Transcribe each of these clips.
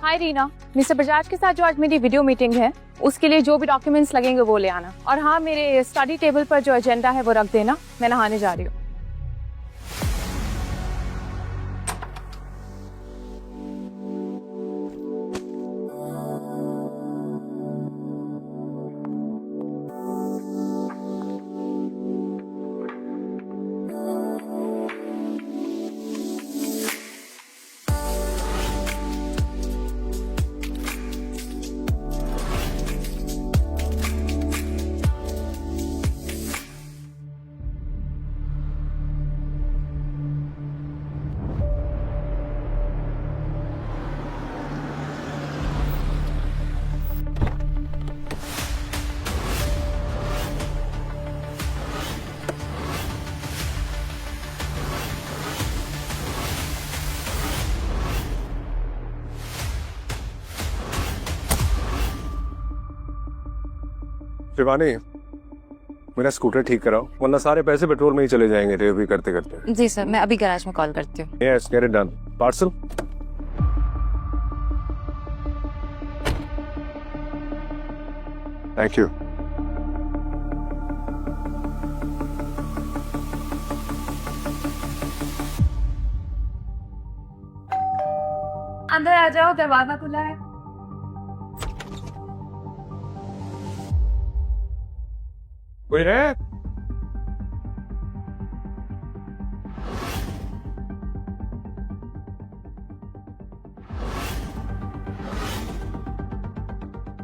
हाय Reena, mister Bajaj के साथ जो आज मेरी वीडियो मीटिंग है उसके लिए जो भी डॉक्यूमेंट्स लगेंगे वो ले आना। और हाँ, मेरे स्टडी टेबल पर जो एजेंडा है वो रख देना, मैं नहाने जा रही हूँ। शिवानी, मेरा स्कूटर ठीक कराओ, वरना सारे पैसे पेट्रोल में ही चले जाएंगे डिलीवरी करते करते। जी सर, मैं अभी गैराज में कॉल करती हूँ। Yes, get it done. Parcel. Thank you. अंदर आ जाओ, दरवाजा खुला है। कोई है?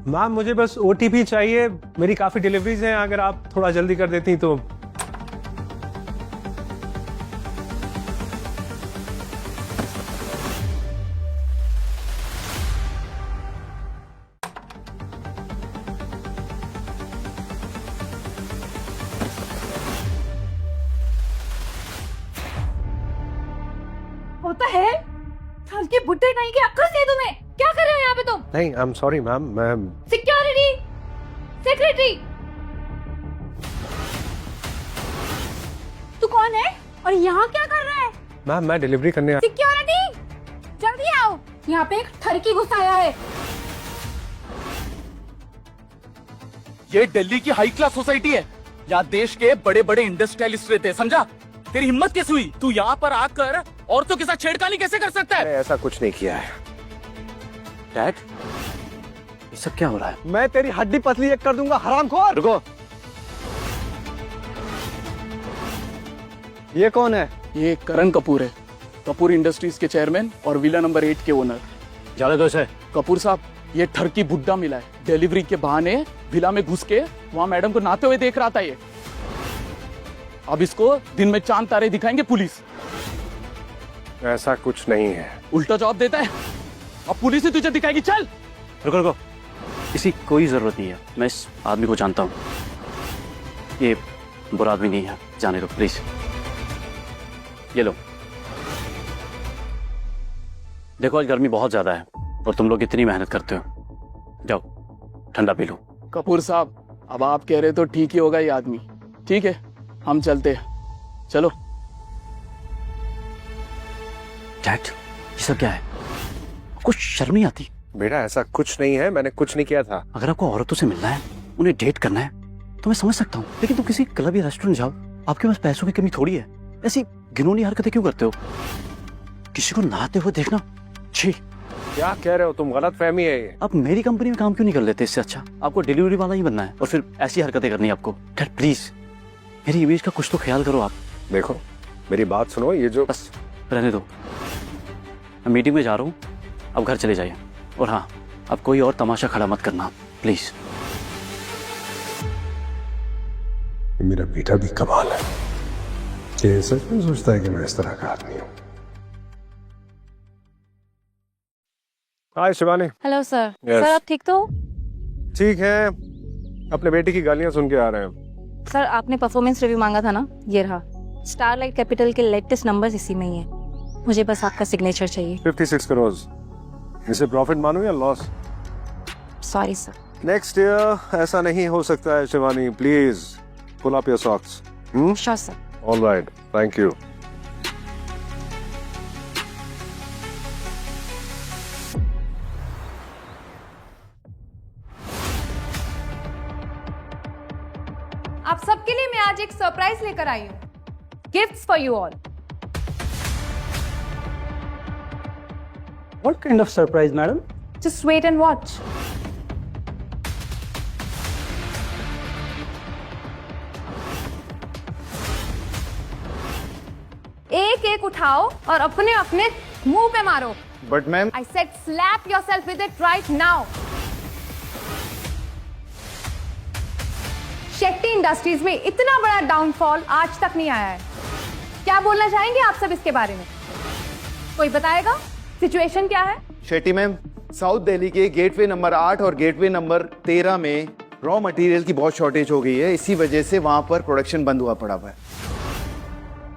मैम, मुझे बस ओटीपी चाहिए, मेरी काफी डिलीवरीज हैं, अगर आप थोड़ा जल्दी कर देती तो। होता है साल के बुड्ढे कहीं के अक्ल से तुम्हें क्या कर रहे हो यहाँ पे तुम? नहीं, I am sorry ma'am, ma'am. Security, secretary, तू कौन है और यहाँ क्या कर रहा है? मैम, मैं डिलीवरी करने सिक्योरिटी, जल्दी आओ, यहाँ पे एक ठरकी घुस आया है। ये दिल्ली की हाई क्लास सोसाइटी है, यहाँ देश के बड़े बड़े इंडस्ट्रियलिस्ट रहते हैं, समझा? तेरी हिम्मत कैसे हुई? तू यहाँ पर आकर औरतों के साथ छेड़खानी कैसे कर सकता है? ऐसा कुछ नहीं किया है। डैड, ये सब क्या हो रहा है? मैं तेरी हड्डी पतली एक कर दूंगा, हरामखोर। रुको, ये कौन है? ये करण कपूर है, कपूर इंडस्ट्रीज के चेयरमैन और विला नंबर 8 के ओनर। ज्यादा दोस्त है। कपूर साहब, ये ठरकी बुड्ढा मिला है, डिलीवरी के बहाने विला में घुस के वहाँ मैडम को नहाते हुए देख रहा था ये। अब इसको दिन में चांद तारे दिखाएंगे पुलिस। ऐसा कुछ नहीं है। उल्टा जवाब देता है, अब पुलिस ही तुझे दिखाएगी। चल। रुको रुको, इसकी कोई जरूरत नहीं है, मैं इस आदमी को जानता हूँ, ये बुरा आदमी नहीं है, जाने दो प्लीज। ये लो, देखो आज गर्मी बहुत ज्यादा है और तुम लोग इतनी मेहनत करते हो, जाओ ठंडा पी लो। कपूर साहब, अब आप कह रहे तो ठीक ही होगा ये आदमी। ठीक है, हम चलते हैं, चलो। डैड, ये सब क्या है? कुछ शर्म नहीं आती? बेटा, ऐसा कुछ नहीं है, मैंने कुछ नहीं किया था। अगर आपको औरतों से मिलना है, उन्हें डेट करना है, तो मैं समझ सकता हूँ, लेकिन तुम किसी क्लब या रेस्टोरेंट जाओ, आपके पास पैसों की कमी थोड़ी है, ऐसी घिनौनी हरकतें क्यों करते हो? किसी को नहाते हुए देखना, छी। क्या कह रहे हो तुम? गलत फहमी है ये। आप मेरी कंपनी में काम क्यों नहीं कर लेते? इससे अच्छा आपको डिलीवरी वाला ही बनना है और फिर ऐसी हरकतें करनी है आपको। डैड प्लीज, मेरी इमेज का कुछ तो ख्याल करो आप। देखो, मेरी बात सुनो, ये जो बस रहने दो, मैं मीटिंग में जा रहा हूँ, अब घर चले जाइए। और हाँ, अब कोई और तमाशा खड़ा मत करना प्लीज। मेरा बेटा भी कमाल है, ये सच में सोचता है कि मैं इस तरह का आदमी हूँ। Hi Shivani. Hello sir. Yes. Sir आप ठीक तो? ठीक है, अपने बेटे की गालियां सुन के आ रहे हैं। सर आपने परफॉर्मेंस रिव्यू मांगा था ना, ये रहा। स्टारलाइट कैपिटल के लेटेस्ट नंबर्स इसी में ही है, मुझे बस आपका सिग्नेचर चाहिए। 56 करोड़। इसे प्रॉफिट मानो या loss? Sorry sir. Next year ऐसा नहीं हो सकता है Shivani, please pull up your socks. Sure sir. All right, thank you. आज एक सरप्राइज लेकर आई हूँ, gifts for you all. What kind of surprise, madam? Just wait and watch. एक एक उठाओ और अपने अपने मुंह पे मारो। But ma'am, I said slap yourself with it right now. Shetty industries में इतना बड़ा डाउनफॉल आज तक नहीं आया है। क्या बोलना चाहेंगे आप सब इसके बारे में? कोई बताएगा सिचुएशन क्या है? शेट्टी मैम, साउथ दिल्ली के गेटवे नंबर 8 और गेटवे नंबर 13 में रॉ मटेरियल की बहुत शॉर्टेज हो गई है। इसी वजह से वहां पर प्रोडक्शन बंद हुआ पड़ा हुआ है।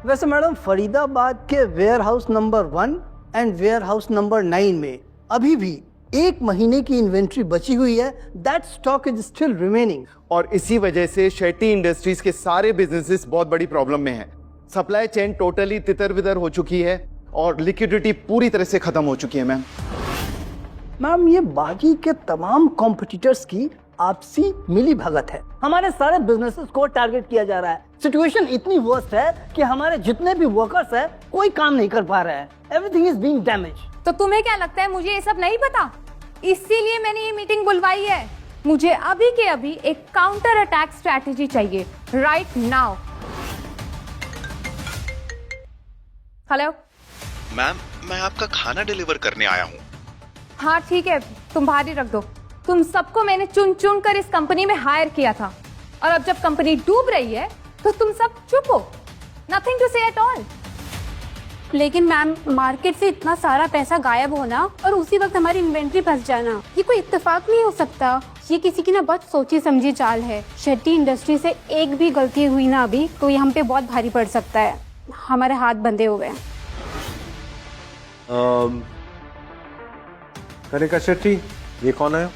वैसे मैडम, फरीदाबाद के warehouse number 1 and warehouse number 9 में अभी भी 1 महीने की इन्वेंट्री बची हुई है। That stock is still remaining. और इसी वजह से शेट्टी इंडस्ट्रीज के सारे बिजनेसेस बहुत बड़ी प्रॉब्लम में हैं। सप्लाई चेन टोटली तितर बितर हो चुकी है और लिक्विडिटी पूरी तरह से खत्म हो चुकी है मैम। मैम, ये बाकी के तमाम कॉम्पिटिटर्स की आपसी मिली भगत है। हमारे सारे बिजनेसेस को टारगेट किया जा रहा है। सिचुएशन इतनी वर्स्ट है कि हमारे जितने भी वर्कर्स हैं कोई काम नहीं कर पा रहे हैं। Everything is being damage. तो तुम्हें क्या लगता है मुझे ये सब नहीं पता? इसीलिए मैंने ये मीटिंग बुलवाई है। मुझे अभी के अभी एक काउंटर अटैक स्ट्रैटेजी चाहिए राइट नाउ। हेलो मैम, मैं आपका खाना डिलीवर करने आया हूँ। हाँ ठीक है, तुम बाहर ही रख दो। तुम सबको मैंने चुन चुन कर इस कंपनी में हायर किया था और अब जब कंपनी डूब रही है तो तुम सब चुप हो। नथिंग टू से एट ऑल। लेकिन मैम, मार्केट से इतना सारा पैसा गायब होना और उसी वक्त हमारी इन्वेंट्री फंस जाना, ये कोई इत्तेफाक नहीं हो सकता। ये किसी की ना बहुत सोची समझी चाल है। शेट्टी इंडस्ट्री से एक भी गलती हुई ना अभी तो ये हम पे बहुत भारी पड़ सकता है। हमारे हाथ बंधे हुए हैं। कनिका शेट्टी, ये कौन है?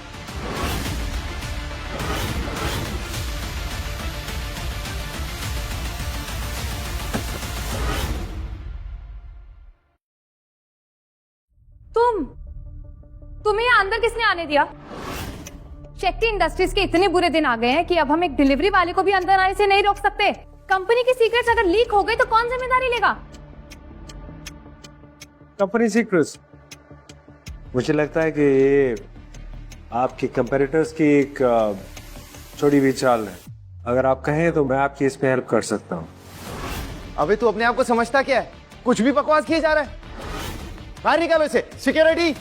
तुम्हें यहाँ अंदर किसने आने दिया? शेट्टी इंडस्ट्रीज के इतने बुरे दिन आ गए हैं कि अब हम एक डिलीवरी वाले को भी अंदर आने से नहीं रोक सकते। कंपनी की सीक्रेट्स अगर लीक हो गई तो कौन जिम्मेदारी लेगा? Company secrets? मुझे लगता है कि ये आपके कंपेटिटर्स की एक छोड़ी हुई चाल है। अगर आप कहें तो मैं आपकी इसमें हेल्प कर सकता हूँ। अबे तू अपने आप को समझता क्या है? कुछ भी बकवास किए जा रहा है। बाहर निकालो इसे। सिक्योरिटी।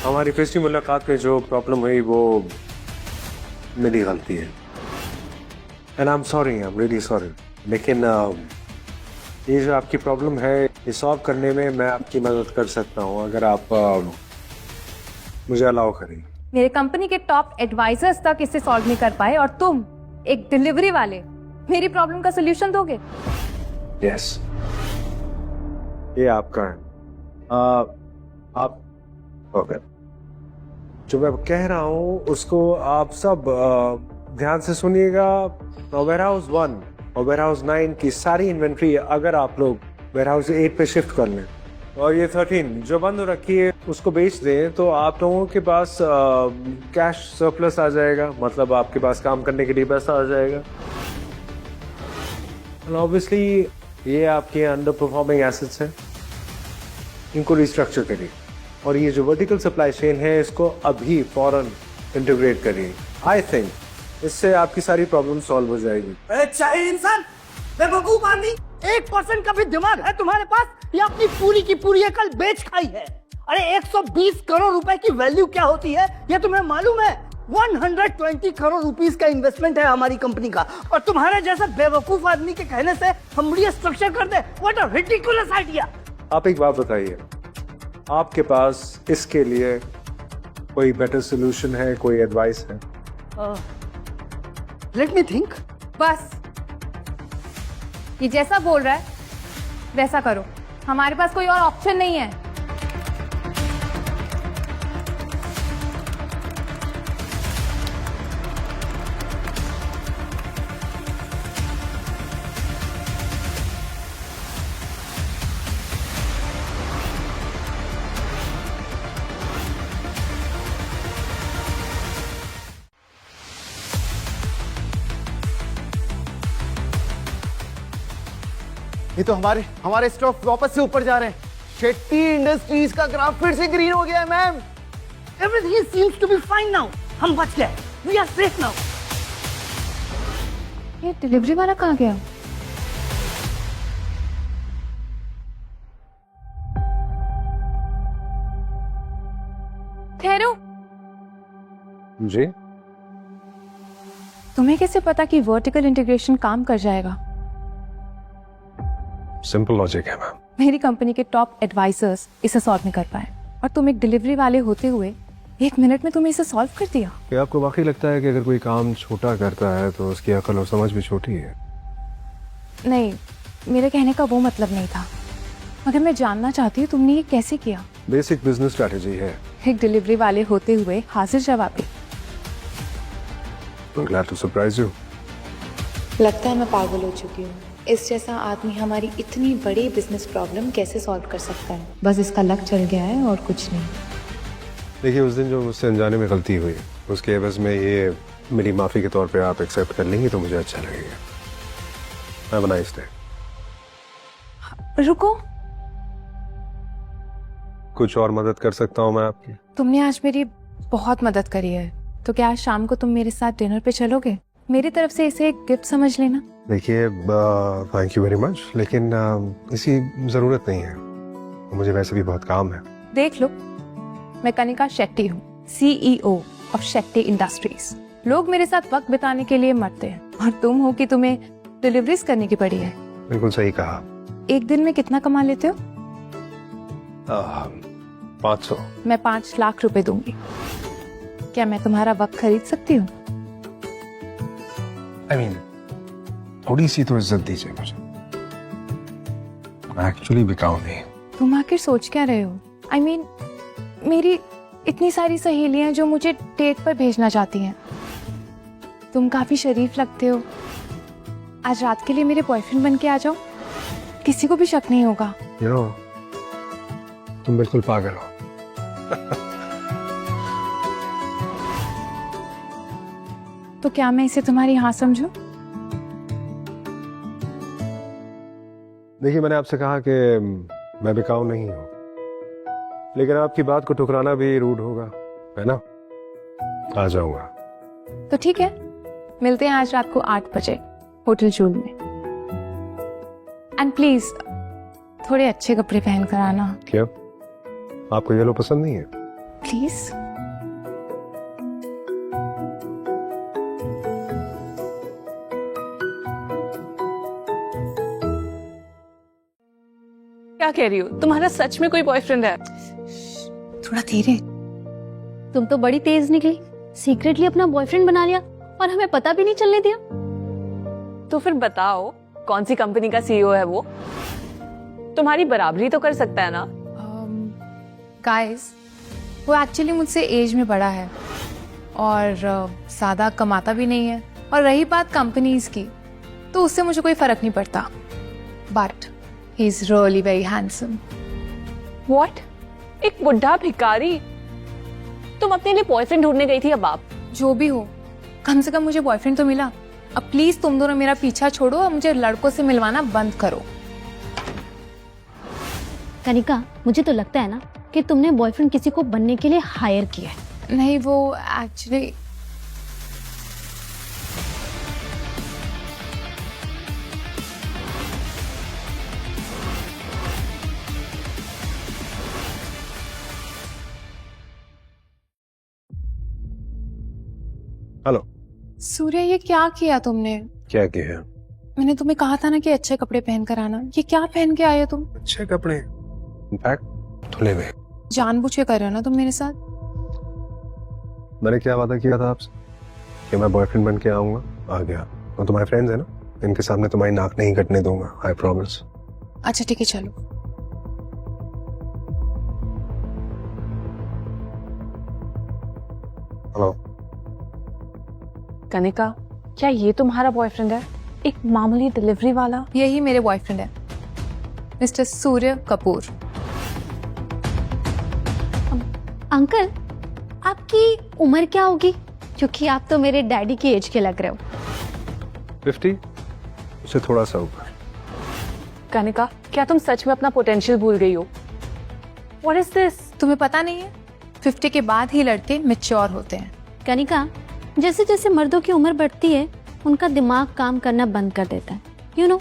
हमारी पिछली मुलाकात में जो प्रॉब्लम हुई वो मेरी गलती है and I am sorry, I am really sorry. लेकिन ये जो आपकी प्रॉब्लम है ये सॉल्व करने में मैं आपकी मदद कर सकता हूँ अगर आप मुझे अलाउ करें। मेरे कंपनी के टॉप एडवाइजर्स तक इसे सॉल्व नहीं कर पाए और तुम एक डिलीवरी वाले मेरी प्रॉब्लम का सोल्यूशन दोगे? यस, ये आपका है। आप ओके, जो मैं कह रहा हूँ उसको आप सब ध्यान से सुनिएगा। वेयर हाउस 1 और वेयर हाउस 9 की सारी इन्वेंट्री अगर आप लोग वेयर हाउस 8 पे शिफ्ट कर लें और ये 13 जो बंद हो रखी है उसको बेच दें तो आप लोगों के पास कैश सरप्लस आ जाएगा। मतलब आपके पास काम करने के लिए पैसा आ जाएगा। ऑब्वियसली ये आपके अंडर परफॉर्मिंग एसेट्स हैं, इनको रिस्ट्रक्चर करिए और ये जो वर्टिकल सप्लाई चेन है इसको अभी फौरन इंटीग्रेट करिए। आई थिंक इससे आपकी सारी प्रॉब्लम सॉल्व हो जाएगी। चाहे इंसान बेवकूफ आदमी, 1% का भी दिमाग है तुम्हारे पास? या अपनी पूरी की पूरी अकल बेच खाई है? अरे 120 करोड़ रुपए की वैल्यू क्या होती है ये तुम्हें मालूम है? 120 करोड़ रुपीस का इन्वेस्टमेंट है हमारी कंपनी का और तुम्हारे जैसा बेवकूफ आदमी के कहने से हम स्ट्रक्चर कर दे? What a ridiculous idea. आप एक बात बताइए, आपके पास इसके लिए कोई बेटर सोल्यूशन है, कोई एडवाइस है? Let me think. बस ये जैसा बोल रहा है वैसा करो, हमारे पास कोई और ऑप्शन नहीं है। ये तो हमारे हमारे स्टॉक वापस से ऊपर जा रहे हैं। शेट्टी इंडस्ट्रीज का ग्राफ फिर से ग्रीन हो गया है ma'am. Everything seems to be fine now. हम बच गए। We are safe now. ये डिलीवरी वाला कहाँ गया? ठहरो, जी, तुम्हें कैसे पता कि वर्टिकल इंटीग्रेशन काम कर जाएगा? सिंपल लॉजिक है मैम। मेरी कंपनी के टॉप एडवाइजर्स इसे सॉल्व नहीं कर पाए और तुम एक डिलीवरी वाले होते हुए 1 मिनट में तुमने इसे सॉल्व कर दिया। क्या आपको वाकई लगता है कि अगर कोई काम छोटा करता है तो उसकी अकल और समझ भी छोटी है? नहीं, मेरे कहने का वो मतलब नहीं था, मगर मैं जानना चाहती हूँ तुमने ये कैसे किया। बेसिक बिजनेस स्ट्रैटेजी है। एक डिलीवरी वाले होते हुए हाजिर जवाबी। I'm glad to surprise you. लगता है मैं पागल हो चुकी हूँ। इस जैसा आदमी हमारी इतनी बड़ी बिजनेस प्रॉब्लम कैसे सॉल्व कर सकता है? बस इसका लक चल गया है और कुछ नहीं। देखिए, उस दिन जो मुझसे अनजाने में गलती हुई, उसके एवज में ये मेरी माफी के तौर पे आप एक्सेप्ट कर लेंगी तो मुझे अच्छा लगेगा। Have a nice day. रुको, कुछ और मदद कर सकता हूँ मैं आपकी? तुमने आज मेरी बहुत मदद करी है, तो क्या आज शाम को तुम मेरे साथ डिनर पे चलोगे? मेरी तरफ से इसे एक गिफ्ट समझ लेना। देखिए, थैंक यू वेरी मच, लेकिन इसी जरूरत नहीं है, मुझे वैसे भी बहुत काम है। देख लो, मैं कनिका शेट्टी हूँ, CEO ऑफ शेट्टी इंडस्ट्रीज। लोग मेरे साथ वक्त बिताने के लिए मरते हैं और तुम हो कि तुम्हें डिलीवरीज करने की पड़ी है। बिल्कुल सही कहा। एक दिन में कितना कमा लेते हो? 500। मैं 5 लाख रुपए दूंगी। क्या मैं तुम्हारा वक्त खरीद सकती हूँ? I mean, थोड़ी सी तो इज्जत दीजिए मुझे। एक्चुअली बिकाऊ नहीं। तुम आखिर सोच क्या रहे हो? I mean, मेरी इतनी सारी सहेलियां जो मुझे डेट पर भेजना चाहती हैं। तुम काफी शरीफ लगते हो। आज रात के लिए मेरे बॉयफ्रेंड बन के आ जाओ, किसी को भी शक नहीं होगा। You know, तुम बिल्कुल पागल हो। तो क्या मैं इसे तुम्हारी हाँ समझूं? देखिए, मैंने आपसे कहा कि मैं बिकाऊ नहीं हूँ, लेकिन आपकी बात को ठुकराना भी रूड होगा, है ना? आ जाऊंगा। तो ठीक है, मिलते हैं आज रात को 8 बजे होटल जूल में। एंड प्लीज थोड़े अच्छे कपड़े पहन कर आना। क्या आपको येलो पसंद नहीं है? प्लीज। क्या कह रही हो? तुम्हारा सच में कोई बॉयफ्रेंड है? थोड़ा धीरे। तुम तो बड़ी तेज निकली, सीक्रेटली अपना बॉयफ्रेंड बना लिया और हमें पता भी नहीं चलने दिया। तो फिर बताओ, कौन सी कंपनी का CEO है वो? तुम्हारी बराबरी तो कर सकता है ना? गाइस, वो एक्चुअली मुझसे एज में बड़ा है और ज्यादा कमाता भी नहीं है। और रही बात कंपनीज की, तो उससे मुझे कोई फर्क नहीं पड़ता। But he is really very handsome. What? एक बुढ़ा भिखारी? तुम अपने लिए बॉयफ्रेंड ढूंढने गई थी अब आप? जो भी हो, कम से कम मुझे बॉयफ्रेंड तो मिला। अब प्लीज तुम दोनों मेरा पीछा छोड़ो और मुझे लड़कों से मिलवाना बंद करो। कनिका, मुझे तो लगता है ना कि तुमने बॉयफ्रेंड किसी को बनने के लिए हायर किया है। नहीं, वो एक्चुअली हेलो सूर्य, ये क्या किया तुमने? क्या किया? मैंने तुम्हें कहा था ना कि अच्छे कपड़े पहन कर आना। ये क्या पहन के आए हो तुम? अच्छे कपड़े, इनफैक्ट धुले हुए। जानबूझ के कर रहे हो ना तुम मेरे साथ? मैंने क्या वादा किया था आपसे कि मैं बॉयफ्रेंड बन के आऊंगा? आ गया। और तुम्हारे फ्रेंड्स है ना, इनके सामने तुम्हारी नाक नहीं कटने दूंगा, आई प्रॉमिस। अच्छा ठीक है, चलो। हेलो कनिका, क्या ये तुम्हारा बॉयफ्रेंड है? एक मामूली डिलीवरी वाला? यही मेरे बॉयफ्रेंड है, मिस्टर सूर्य कपूर। अंकल, आपकी उम्र क्या होगी? क्योंकि आप तो मेरे डैडी की एज के लग रहे हो। 50 उससे थोड़ा सा ऊपर। कनिका, क्या तुम सच में अपना पोटेंशियल भूल गई हो? What is this? तुम्हें पता नहीं है 50 के बाद ही लड़के मैच्योर होते हैं। कनिका, जैसे जैसे मर्दों की उम्र बढ़ती है उनका दिमाग काम करना बंद कर देता है। You know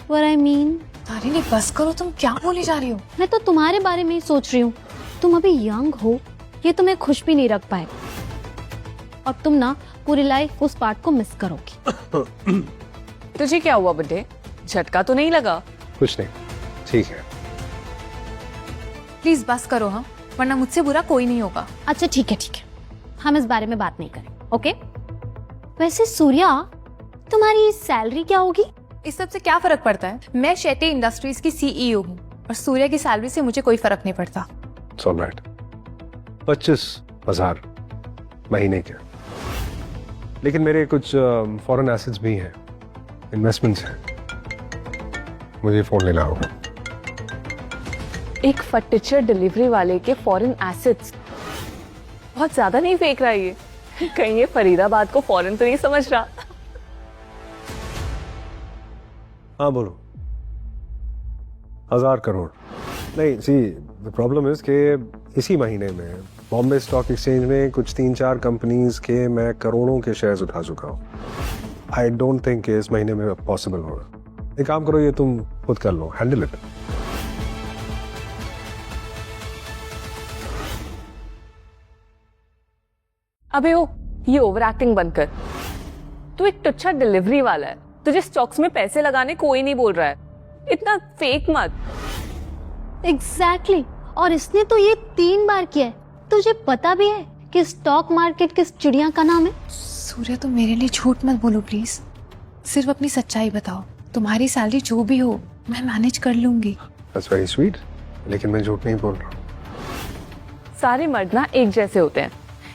what I mean? Tarini बस करो, तुम क्या बोली जा रही हो? मैं तो तुम्हारे बारे में ही सोच रही हूँ। तुम अभी यंग हो, ये तुम्हें खुश भी नहीं रख पाए और तुम ना पूरी लाइफ उस पार्ट को मिस करोगी। तुझे क्या हुआ बुड्ढे? झटका तो नहीं लगा? कुछ नहीं, ठीक है। प्लीज बस करो हाँ, वरना मुझसे बुरा कोई नहीं होगा। अच्छा ठीक है, हम इस बारे में बात नहीं करें, ओके? वैसे सूर्या, तुम्हारी सैलरी क्या होगी? इस सब से क्या फर्क पड़ता है? मैं शेट्टी इंडस्ट्रीज की सीईओ हूँ और सूर्या की सैलरी से मुझे कोई फर्क नहीं पड़ता। It's all right. 25,000 महीने के। लेकिन मेरे कुछ फॉरेन एसेट्स भी हैं, इन्वेस्टमेंट्स हैं, मुझे फोन लेना होगा। एक फर्नीचर डिलीवरी वाले के फॉरेन एसेट्स? बहुत ज्यादा नहीं फेंक रहा ये? कहीं ये फरीदाबाद को फॉरेन तो नहीं समझ रहा? हाँ बोलो। 1,000 करोड़ नहीं, सी द प्रॉब्लम इज कि इसी महीने में बॉम्बे स्टॉक एक्सचेंज में कुछ 3-4 कंपनीज के मैं करोड़ों के शेयर्स उठा चुका हूँ। आई डोंट थिंक इस महीने में पॉसिबल होगा। एक काम करो, ये तुम खुद कर लो, हैंडल इट। अबे ओ, ये ओवर एक्टिंग बंद कर। तू एक टुच्चा डिलीवरी वाला है, तुझे स्टॉक्स में पैसे लगाने कोई नहीं बोल रहा है। इतना फेक मत। एग्जैक्टली, और इसने तो ये 3 बार किया है। तुझे पता भी है कि स्टॉक मार्केट किस चिड़िया का नाम है? सूर्या, तुम मेरे लिए झूठ मत बोलो प्लीज, सिर्फ अपनी सच्चाई बताओ। तुम्हारी सैलरी जो भी हो मैं मैनेज कर लूंगी। दैट्स वेरी स्वीट, लेकिन मैं झूठ नहीं बोल रहा। सारे मर्द ना एक जैसे होते हैं।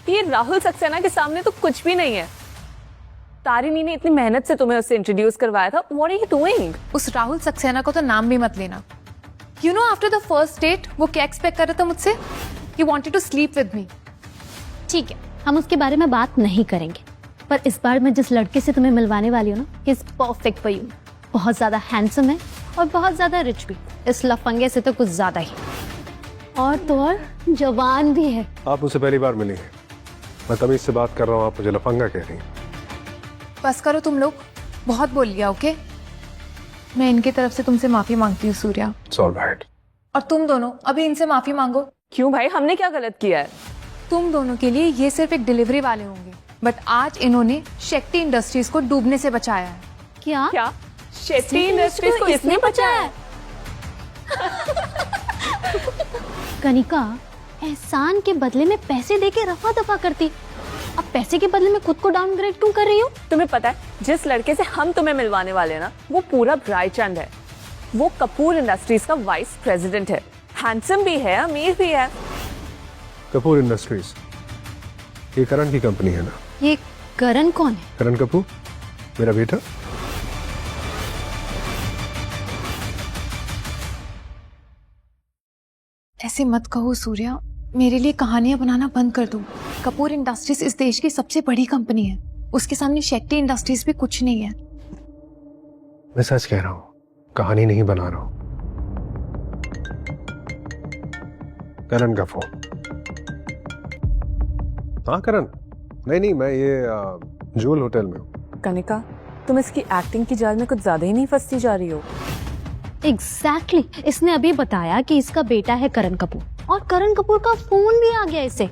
ये राहुल सक्सेना के सामने तो कुछ भी नहीं है। तारिणी ने इतनी मेहनत से तुम्हें उससे इंट्रोड्यूस करवाया था। What are you doing? उस राहुल सक्सेना को तो नाम भी मत लेना। You know after the first date वो क्या एक्सपेक्ट कर रहा था मुझसे? He wanted to sleep with me. ठीक है, हम उसके बारे में बात नहीं करेंगे, पर इस बार मैं जिस लड़के से तुम्हें मिलवाने वाली हूँ ना, इज परफेक्ट फॉर यू। बहुत ज्यादा हैंडसम है और बहुत ज्यादा रिच भी, इस लफंगे से तो कुछ ज्यादा ही। और तो और जवान भी है। आप मुझसे पहली बार मिली हैं, मैं तभी से बात कर रहा हूँ, आप मुझे लफंगा कह रही हैं। बस करो तुम लोग, बहुत बोल लिया। ओके, मैं इनकी तरफ से तुमसे माफी मांगती हूँ सूर्या। It's all right. और तुम दोनों अभी इनसे माफी मांगो। क्यों भाई, हमने क्या गलत किया है? तुम दोनों के लिए ये सिर्फ एक डिलीवरी वाले होंगे, बट आज इन्होंने शेट्टी इंडस्ट्रीज को डूबने से बचाया है। क्या? क्या शेट्टी इंडस्ट्रीज को इसने बचाया है? कनिका, एहसान के बदले में पैसे देके रफा दफा करती, अब पैसे के बदले में खुद को डाउनग्रेड क्यों कर रही हो? तुम्हें पता है, जिस लड़के से हम तुम्हें मिलवाने वाले हैं ना, वो पूरा रायचंद है। वो कपूर इंडस्ट्रीज का वाइस प्रेसिडेंट है। हैंडसम भी है, अमीर भी है। कपूर इंडस्ट्रीज, ये करण की कंपनी है ना? ये करण कौन है? करण कपूर, मेरा बेटा। ऐसे मत कहो सूर्या, मेरे लिए कहानियां बनाना बंद कर दो। कपूर इंडस्ट्रीज इस देश की सबसे बड़ी कंपनी है, उसके सामने शेट्टी इंडस्ट्रीज भी कुछ नहीं है। मैं सच कह रहा हूँ, कहानी नहीं बना रहा हूँ। करण का फोन। हाँ करण, नहीं मैं ये जूल होटल में हूँ। कनिका, तुम इसकी एक्टिंग की जाल में कुछ ज्यादा ही नहीं फंसती जा रही हो? एग्जैक्टली, इसने अभी बताया कि इसका बेटा है करण कपूर, और करण कपूर का फोन भी आ गया इसे।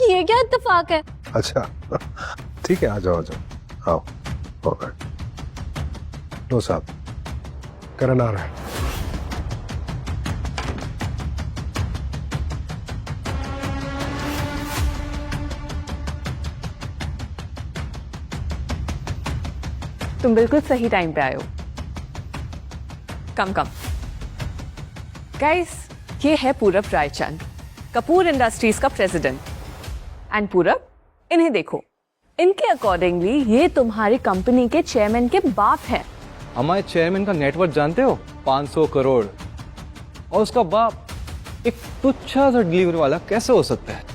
ये क्या इत्तेफाक है? अच्छा ठीक है, आ जाओ आओ। लो साहब, करण आ रहा है। तुम बिल्कुल सही टाइम पे आए हो। कम गाइस, ये है पूरब रायचंद, कपूर इंडस्ट्रीज का प्रेसिडेंट। एंड पूरब, इन्हें देखो, इनके अकॉर्डिंगली ये तुम्हारी कंपनी के चेयरमैन के बाप हैं। हमारे चेयरमैन का नेटवर्थ जानते हो? 500 करोड़। और उसका बाप एक तुच्छा सा डिलीवरी वाला कैसे हो सकता है?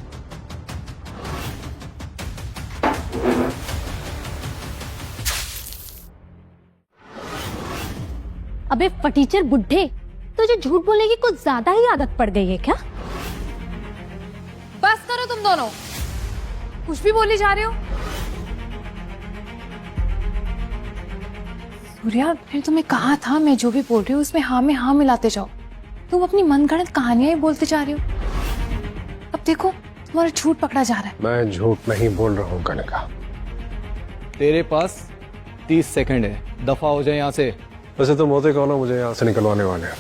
अबे फटीचर बुड्ढे, तुझे झूठ बोलने की कुछ ज्यादा ही आदत पड़ गई है क्या? बस करो तुम दोनों, कुछ भी बोली जा रहे हो। सूर्या, फिर तुम्हें कहा था मैं जो भी बोल रही हूँ उसमें हाँ में हाँ मिलाते जाओ। तुम अपनी मनगढ़ंत कहानियां ही बोलते जा रहे हो। अब देखो तुम्हारा झूठ पकड़ा जा रहा है। मैं झूठ नहीं बोल रहा हूँ कनिका। तेरे पास 30 सेकंड है, दफा हो जाए यहाँ से। वैसे तुम होते कौन हो मुझे यहाँ से निकलवाने वाले हैं?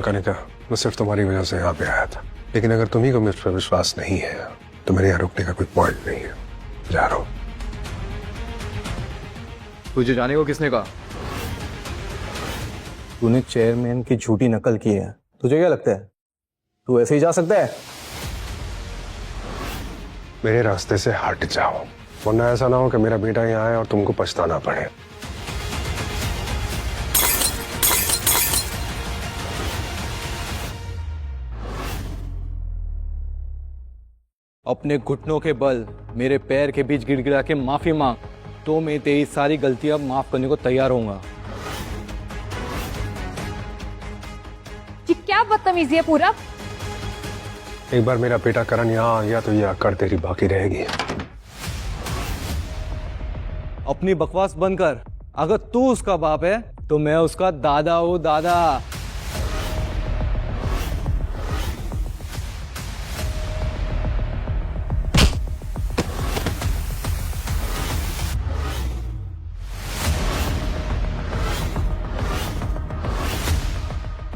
कनिका, मैं सिर्फ तुम्हारी वजह से यहाँ पे आया था, लेकिन अगर तुम्ही को मुझ पर विश्वास नहीं है तो मेरे यहाँ रुकने का कोई पॉइंट नहीं है। जा रहा हूँ। तुझे जाने को किसने कहा? तूने चेयरमैन की झूठी नकल की है, तुझे क्या लगता है तू ऐसे ही जा सकता है? मेरे रास्ते से हट जाओ, वरना ऐसा ना हो कि मेरा बेटा यहाँ आए और तुमको पछताना पड़े। अपने घुटनों के बल मेरे पैर के बीच गिड़गिड़ा के माफी मांग, तो मैं तेरी सारी गलतियां माफ करने को तैयार होऊंगा। ये क्या बदतमीजी है पूरब? एक बार मेरा बेटा करण यहाँ आ गया तो ये अकड़ तेरी बाकी रहेगी। अपनी बकवास बंद कर। अगर तू उसका बाप है तो मैं उसका दादा हूँ, दादा।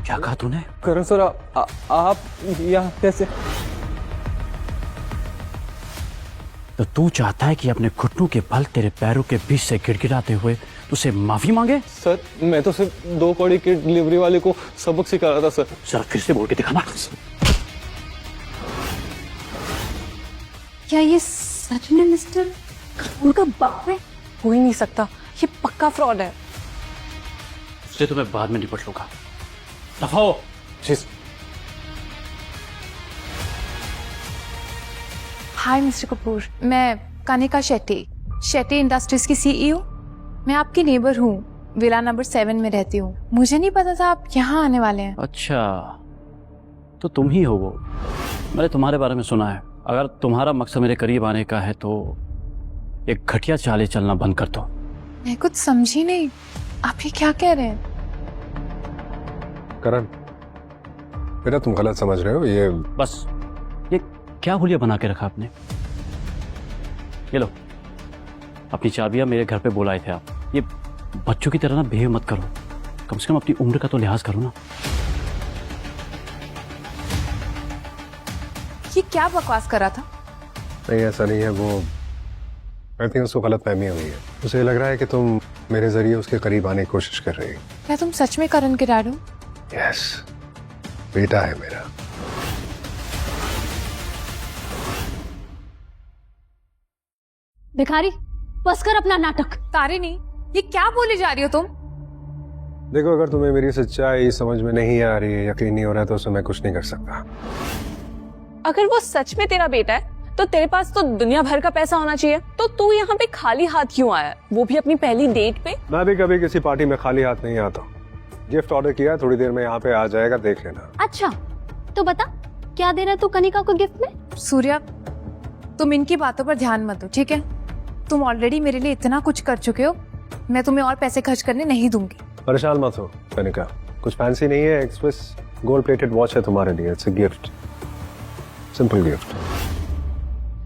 क्या कहा तूने? करण सर, आप यहाँ कैसे? तो तू चाहता है कि अपने घुटनों के बल तेरे पैरों के बीच से गिड़गिड़ाते हुए तुझसे माफी मांगे? सर, मैं तो सिर्फ 2 कौड़ी की डिलीवरी वाले को सबक सिखा रहा था सर। सर, फिर से बोल के दिखाना। क्या ये सच में मिस्टर कपूर का बाप है? हो ही नहीं सकता, ये पक्का फ्रॉड है। इससे तो मैं बाद में निपट लूंगा। दफा हो। हाय मिस्टर कपूर, मैं कनिका शेट्टी, शेट्टी इंडस्ट्रीज की सीईओ। मैं आपकी नेबर हूँ, विला नंबर 7 में रहती हूँ। मुझे नहीं पता था आप यहाँ आने वाले हैं। अच्छा, तो तुम ही हो वो। मैंने तुम्हारे बारे में सुना है। अगर तुम्हारा मकसद मेरे करीब आने का है तो एक घटिया चाले चलना बंद कर दो। मैं कुछ समझी नहीं, आप ये क्या कह रहे हैं? करण, बेटा तुम गलत समझ रहे हो। ये बस, ये क्या हुलिया बना के रखा आपने? ये लो, अपनी चाबियां मेरे घर पे बुलाए थे आप। ये बच्चों की तरह ना बिहेव मत करो, कम से कम अपनी उम्र का तो लिहाज करो ना। ये क्या बकवास कर रहा था? नहीं, ऐसा नहीं है। वो आई थिंक उसको गलतफहमी हुई है। उसे लग रहा है कि तुम मेरे जरिए उसके करीब आने की कोशिश कर रही हो। क्या तुम सच में करण के डैड हो? यस, बेटा है मेरा। भिखारी, बस कर अपना नाटक। तारिणी, ये क्या बोले जा रही हो तुम? देखो, अगर तुम्हें मेरी सच्चाई समझ में नहीं आ रही है, यकीन नहीं हो रहा है, तो उसमें मैं कुछ नहीं कर सकता। अगर वो सच में तेरा बेटा है तो तेरे पास तो दुनिया भर का पैसा होना चाहिए, तो तू यहाँ पे खाली हाथ क्यों आया, वो भी अपनी पहली डेट पे? मैं भी कभी किसी पार्टी में खाली हाथ नहीं आता। गिफ्ट ऑर्डर किया, थोड़ी देर में यहाँ पे आ जाएगा, देख लेना। अच्छा, तो बता क्या दे रहा तू कनिका को गिफ्ट में? सूर्या, तुम इनकी बातों पर ध्यान मत दो, ठीक है? तुम ऑलरेडी मेरे लिए इतना कुछ कर चुके हो, मैं तुम्हें और पैसे खर्च करने नहीं दूंगी। परेशान मत हो कनिका, कुछ फैंसी नहीं है। एक स्विस गोल्ड प्लेटेड वॉच है तुम्हारे लिए। It's a gift, simple gift.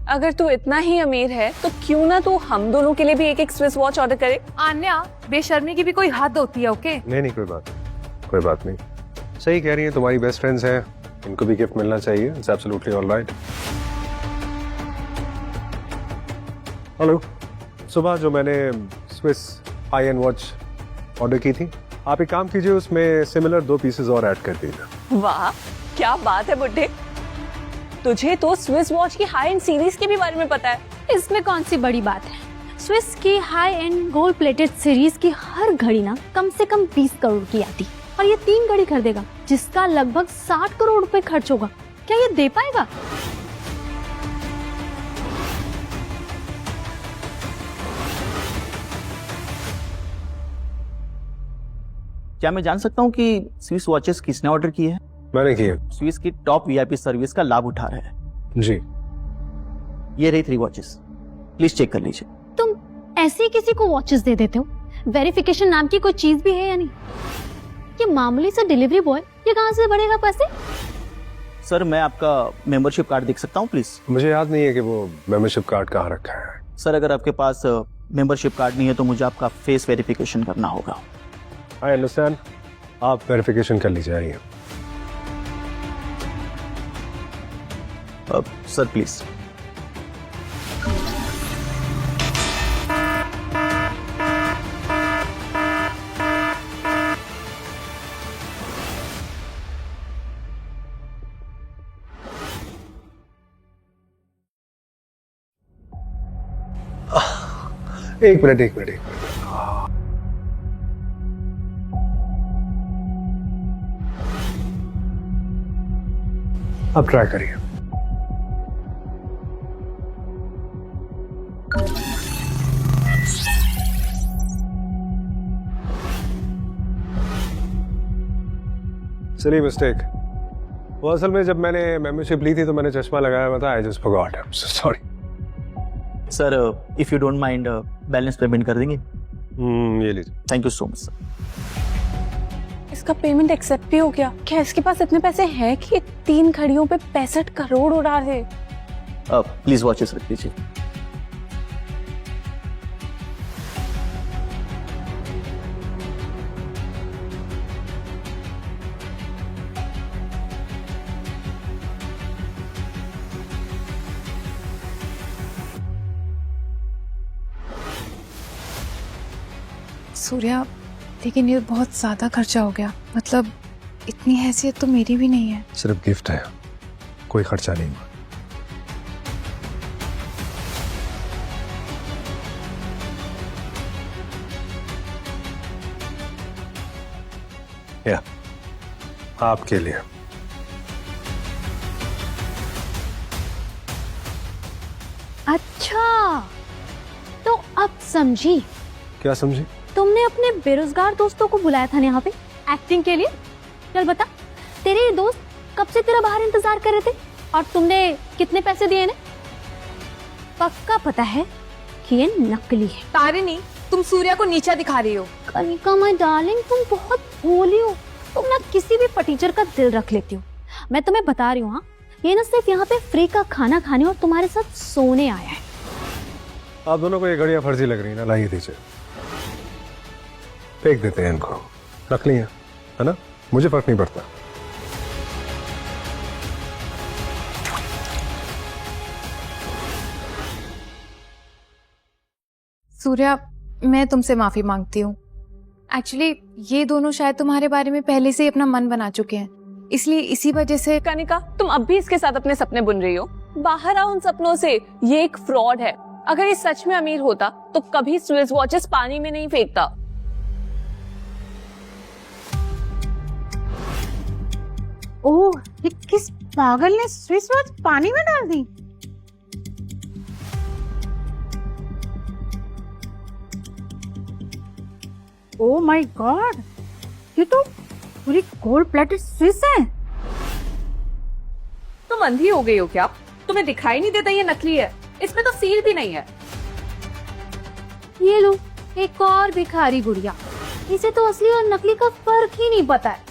अगर तू इतना ही अमीर है तो क्यों ना तू हम दोनों के लिए भी एक स्विस वॉच ऑर्डर करे? आन्या, बेशर्मी की भी कोई हद होती है, ओके? नहीं, कोई बात नहीं। सही कह रही है, तुम्हारी बेस्ट फ्रेंड्स हैं, इनको भी गिफ्ट मिलना चाहिए। It's absolutely alright. हेलो, सुबह जो मैंने Swiss high and watch order की थी, आप एक काम कीजिए, उसमें सिमिलर 2 पीसेस और ऐड कर दीजिए। वाह, क्या बात है बुड्ढे, तुझे तो स्विस वॉच की हाई एंड सीरीज के भी बारे में पता है। इसमें कौन सी बड़ी बात है? स्विस की high and gold plated series की हर घड़ी ना कम से कम 20 करोड़ की आती, और ये 3 घड़ी खरीदेगा जिसका लगभग 60 करोड़ रुपए खर्च होगा। क्या ये दे पाएगा? क्या मैं जान सकता हूँ कि स्विस वॉचेस किसने ऑर्डर की है? मैंने की है। स्विस की टॉप वीआईपी सर्विस का लाभ उठा रहे हैं। जी। ये रही 3 वॉचेस, प्लीज चेक कर लीजिए। तुम ऐसे ही किसी को वॉचेस दे देते हो? वेरिफिकेशन नाम की कोई चीज भी है या नहीं? ये मामूली सा डिलीवरी बॉय, ये कहाँ से बढ़ेगा पैसे? सर मैं आपका मेंबरशिप कार्ड देख सकता हूँ प्लीज? मुझे याद नहीं है कि वो मेंबरशिप कार्ड कहाँ रखा है। सर अगर आपके पास मेंबरशिप कार्ड नहीं है तो मुझे आपका फेस वेरिफिकेशन करना होगा। आई अंडरस्टैंड, आप वेरिफिकेशन कर लीजिए। आइए। Sir please. एक मिनट। अब ट्राई करिए। Silly mistake. वो असल में जब मैंने मेंबरशिप ली थी तो मैंने चश्मा लगाया हुआ था। I just forgot. I am so sorry. Sir if you don't mind balance payment कर देंगे? ये लीजिए। Thank you so much sir. इसका पेमेंट एक्सेप्ट भी हो गया? क्या इसके पास इतने पैसे हैं कि 3 घड़ियों पे 65 करोड़ उड़ा दे? प्लीज वॉचेस रख दीजिए। सूर्या, लेकिन ये बहुत ज्यादा खर्चा हो गया। मतलब इतनी हैसियत तो मेरी भी नहीं है। सिर्फ गिफ्ट है, कोई खर्चा नहीं हुआ। या आपके लिए। अच्छा, तो अब समझी। क्या समझी? तुमने अपने बेरोजगार दोस्तों को बुलाया था ना यहाँ पे एक्टिंग के लिए। चल बता, तेरे ये दोस्त कब से तेरा बाहर इंतजार कर रहे थे और तुमने कितने पैसे दिए इन्हें? पक्का पता है कि ये नकली है। तारिणी, तुम सूर्या को नीचा दिखा रही हो। कनिका माय डार्लिंग, तुम बहुत भोली हो। तुम ना किसी भी फटीचर का दिल रख लेती हो। मैं तुम्हें बता रही हूँ, हाँ, ये ना सिर्फ यहाँ पे फ्री का खाना खाने और तुम्हारे साथ सोने आया है। आप दोनों को ये घड़ियां फर्जी लग रही है ना, लाइए दीजिए। फेंक देते हैं इनको, नकली है ना, मुझे फर्क नहीं पड़ता। सूर्या, मैं तुमसे माफी मांगती हूँ। एक्चुअली ये दोनों शायद तुम्हारे बारे में पहले से ही अपना मन बना चुके हैं, इसलिए इसी वजह से। कनिका, तुम अब भी इसके साथ अपने सपने बुन रही हो? बाहर आओ उन सपनों से। ये एक फ्रॉड है। अगर ये सच में अमीर होता तो कभी स्विस वॉचेस पानी में नहीं फेंकता। ओह, ये किस पागल ने स्विस वॉच पानी में डाल दी? ओह माय गॉड, ये तो पूरी गोल्ड प्लेटेड स्विस है। तुम अंधी हो गई हो क्या? तुम्हें दिखाई नहीं देता ये नकली है? इसमें तो सील भी नहीं है। ये लो, एक और भिखारी गुड़िया। इसे तो असली और नकली का फर्क ही नहीं पता है।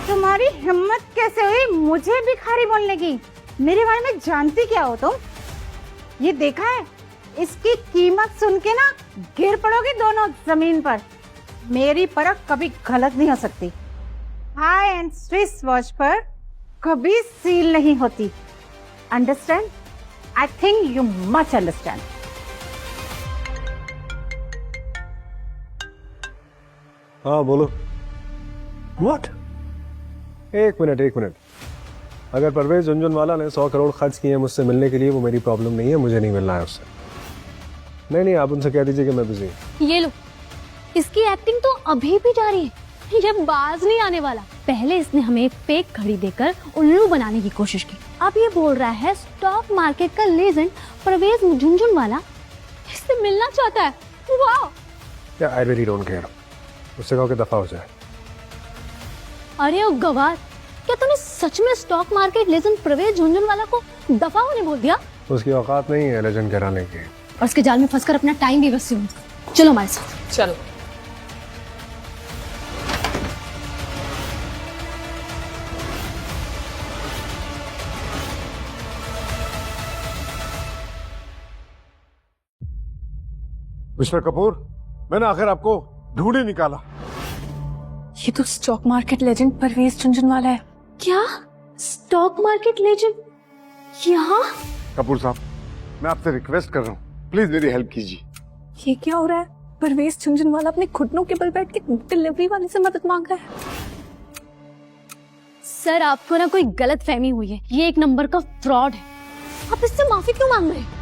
तुम्हारी हिम्मत कैसे हुई मुझे भिखारी बोलने की? मेरे बारे में जानती क्या हो तुम? ये देखा है, इसकी कीमत सुन के ना गिर पड़ोगे दोनों जमीन पर। मेरी परख कभी गलत नहीं हो सकती। हाई एंड स्विस वॉच पर कभी सील नहीं होती। Understand? I think you much understand. हाँ बोलो। व्हाट? एक मिनट। अगर परवेज झुनझुनवाला ने 100 करोड़ खर्च किए हैं मुझसे मिलने के लिए, वो मेरी प्रॉब्लम नहीं है, मुझे नहीं मिलना है उससे। नहीं, आप उनसे कह दीजिए कि मैं बिजी। ये लो, इसकी एक्टिंग तो अभी भी जारी है। ये बाज नहीं आने वाला। पहले इसने हमें एक फेक घड़ी देकर उल्लू बनाने की कोशिश की, अब ये बोल रहा है स्टॉक मार्केट का लेजेंड परवेज झुनझुनवाला इससे मिलना चाहता है। वाह! आई रियली डोंट केयर, उससे कहो कि दफा हो जाए। अरे ओ गवार, क्या तूने सच में stock market legend Parvez Jhunjhunwala को दफा होने बोल दिया? उसकी औकात नहीं है लेजेंड कहलाने की। और उसके जाल में फंसकर अपना टाइम भी वेस्ट होगा। चलो हमारे साथ। चलो। मिस्टर कपूर, मैंने आखिर आपको ढूंढ ही निकाला। ये तो stock market legend Parvez Jhunjhunwala है। क्या स्टॉक मार्केट लेजेंड यहाँ? कपूर साहब, मैं आपसे रिक्वेस्ट कर रहा हूँ, प्लीज मेरी हेल्प कीजिए। ये क्या हो रहा है? परवेज झुनझुनवाला अपने घुटनों के बल बैठ के डिलीवरी वाले से मदद मांग रहा है। सर, आपको ना कोई गलत फहमी हुई है, ये एक नंबर का फ्रॉड है। आप इससे माफी क्यों मांग रहे हैं?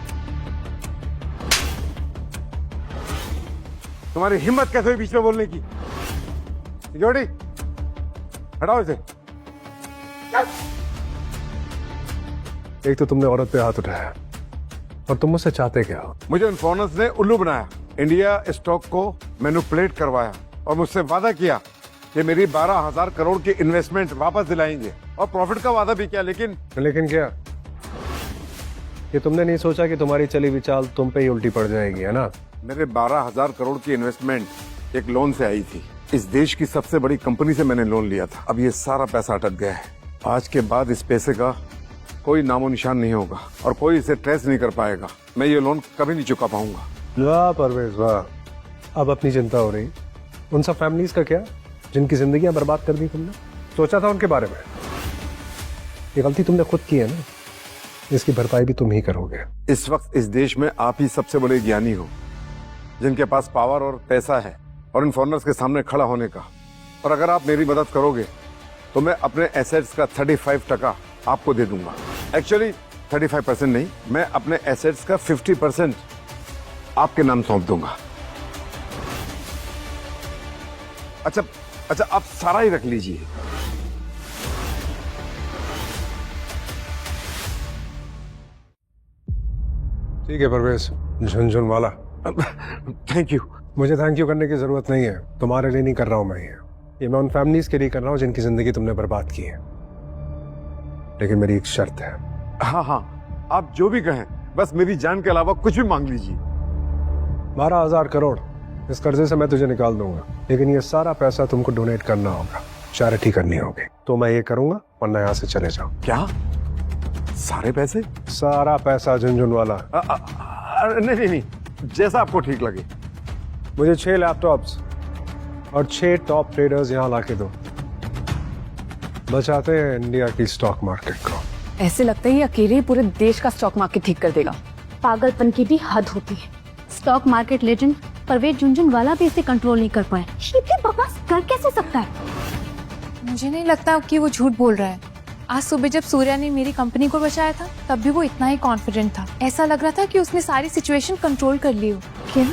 तुम्हारी हिम्मत कैसे हुई बीच में बोलने की? सिक्योरिटी, हटाओ इसे। एक तो तुमने औरत पे हाथ उठाया, और तुम मुझसे चाहते क्या हो? मुझे उन फॉरेनर्स ने उल्लू बनाया, इंडिया स्टॉक को मैनिपुलेट करवाया और मुझसे वादा किया कि मेरी 12,000 करोड़ की इन्वेस्टमेंट वापस दिलाएंगे, और प्रॉफिट का वादा भी किया। लेकिन क्या ये तुमने नहीं सोचा कि तुम्हारी चली हुई चाल तुम पे ही उल्टी पड़ जाएगी, है ना? मेरे 12,000 करोड़ की इन्वेस्टमेंट एक लोन से आई थी। इस देश की सबसे बड़ी कंपनी से मैंने लोन लिया था। अब ये सारा पैसा अटक गया है। आज के बाद इस पैसे का कोई नामो निशान नहीं होगा और कोई इसे ट्रेस नहीं कर पाएगा। मैं ये लोन कभी नहीं चुका पाऊंगा। वाह परवेज वाह, अब अपनी चिंता हो रही। उन सब फैमिलीज का क्या जिनकी जिंदगियां बर्बाद कर दी तुमने? सोचा था उनके बारे में? ये गलती तुमने खुद की है ना, इसकी भरपाई भी तुम ही करोगे। इस वक्त इस देश में आप ही सबसे बड़े ज्ञानी हो, जिनके पास पावर और पैसा है और इन फॉरेनर्स के सामने खड़ा होने का। और अगर आप मेरी मदद करोगे तो मैं अपने एसेट्स का 35% आपको दे दूंगा। एक्चुअली 35% नहीं, मैं अपने एसेट्स का 50% आपके नाम सौंप दूंगा। अच्छा, आप सारा ही रख लीजिए। ठीक है परवेज झुनझुनवाला, थैंक यू। मुझे थैंक यू करने की जरूरत नहीं है, तुम्हारे लिए नहीं कर रहा हूं मैं ये मैं उन फैमिलीज के लिए कर रहा हूं जिनकी जिंदगी तुमने बर्बाद की है। लेकिन मेरी एक शर्त है। हाँ, आप जो भी कहें, बस मेरी जान के अलावा कुछ भी मांग लीजिए। 12,000 करोड़ इस कर्जे से मैं तुझे निकाल दूंगा, लेकिन ये सारा पैसा तुमको डोनेट करना होगा, चैरिटी करनी होगी। तो मैं ये करूंगा, वरना यहाँ से चले जाओ। क्या? सारे पैसे? सारा पैसा झुनझुनवाला। नहीं, जैसा आपको ठीक लगे। मुझे 6 लैपटॉप्स और 6 टॉप ट्रेडर्स यहाँ लाके दो। बचाते हैं इंडिया की स्टॉक मार्केट को। ऐसे लगता है ये अकेले ही पूरे देश का स्टॉक मार्केट ठीक कर देगा। पागलपन की भी हद होती है। Stock market legend Parvez Jhunjhunwala भी इसे कंट्रोल नहीं कर पाए। ये भी बकवास कर कैसे सकता है? मुझे नहीं लगता कि वो झूठ बोल रहा है। आज सुबह जब सूर्या ने मेरी कंपनी को बचाया था, तब भी वो इतना ही कॉन्फिडेंट था। ऐसा लग रहा था कि उसने सारी सिचुएशन कंट्रोल कर ली हो। क्या?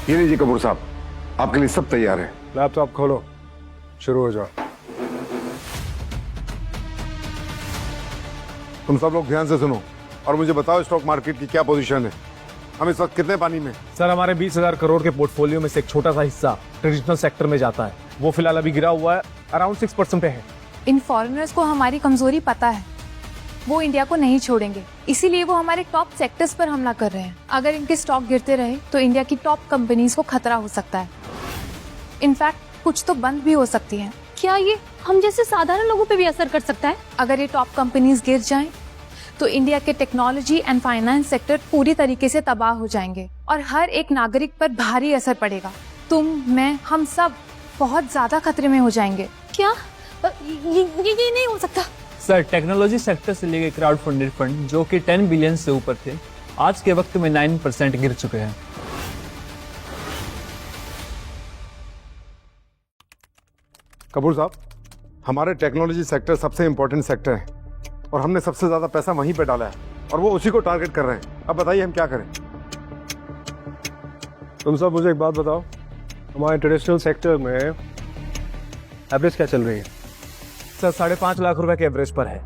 ये लीजिए कपूर साहब, आपके लिए सब तैयार है। लैपटॉप खोलो, शुरू हो जाओ। तुम सब लोग ध्यान से सुनो और मुझे बताओ स्टॉक मार्केट की क्या पोजीशन है। हम इस वक्त कितने पानी में? सर, हमारे 20,000 करोड़ के पोर्टफोलियो में से एक छोटा सा हिस्सा ट्रेडिशनल सेक्टर में जाता है। वो फिलहाल अभी गिरा हुआ है, अराउंड 6% पे है। इन फॉरेनर्स को हमारी कमजोरी पता है, वो इंडिया को नहीं छोड़ेंगे, इसीलिए वो हमारे टॉप सेक्टर्स पर हमला कर रहे हैं। अगर इनके स्टॉक गिरते रहे तो इंडिया की टॉप कंपनीज को खतरा हो सकता है। इनफैक्ट कुछ तो बंद भी हो सकती हैं। क्या ये हम जैसे साधारण लोगों पे भी असर कर सकता है? अगर ये टॉप कंपनीज गिर जाएं, तो इंडिया के टेक्नोलॉजी एंड फाइनेंस सेक्टर पूरी तरीके से तबाह हो जाएंगे और हर एक नागरिक पर भारी असर पड़ेगा। तुम, मैं, हम सब बहुत ज्यादा खतरे में हो जाएंगे। क्या? ये नहीं हो सकता। सर, टेक्नोलॉजी सेक्टर से लेके क्राउड फंडेड फंड जो कि 10 बिलियन से ऊपर थे, आज के वक्त में 9% गिर चुके हैं। कपूर साहब, हमारे टेक्नोलॉजी सेक्टर सबसे इंपॉर्टेंट सेक्टर है और हमने सबसे ज्यादा पैसा वहीं पे डाला है और वो उसी को टारगेट कर रहे हैं। अब बताइए हम क्या करें? तुम सब मुझे एक बात बताओ, हमारे ट्रेडिशनल सेक्टर में एवरेज क्या चल रही है? सर 5.5 लाख रुपए के एवरेज पर है।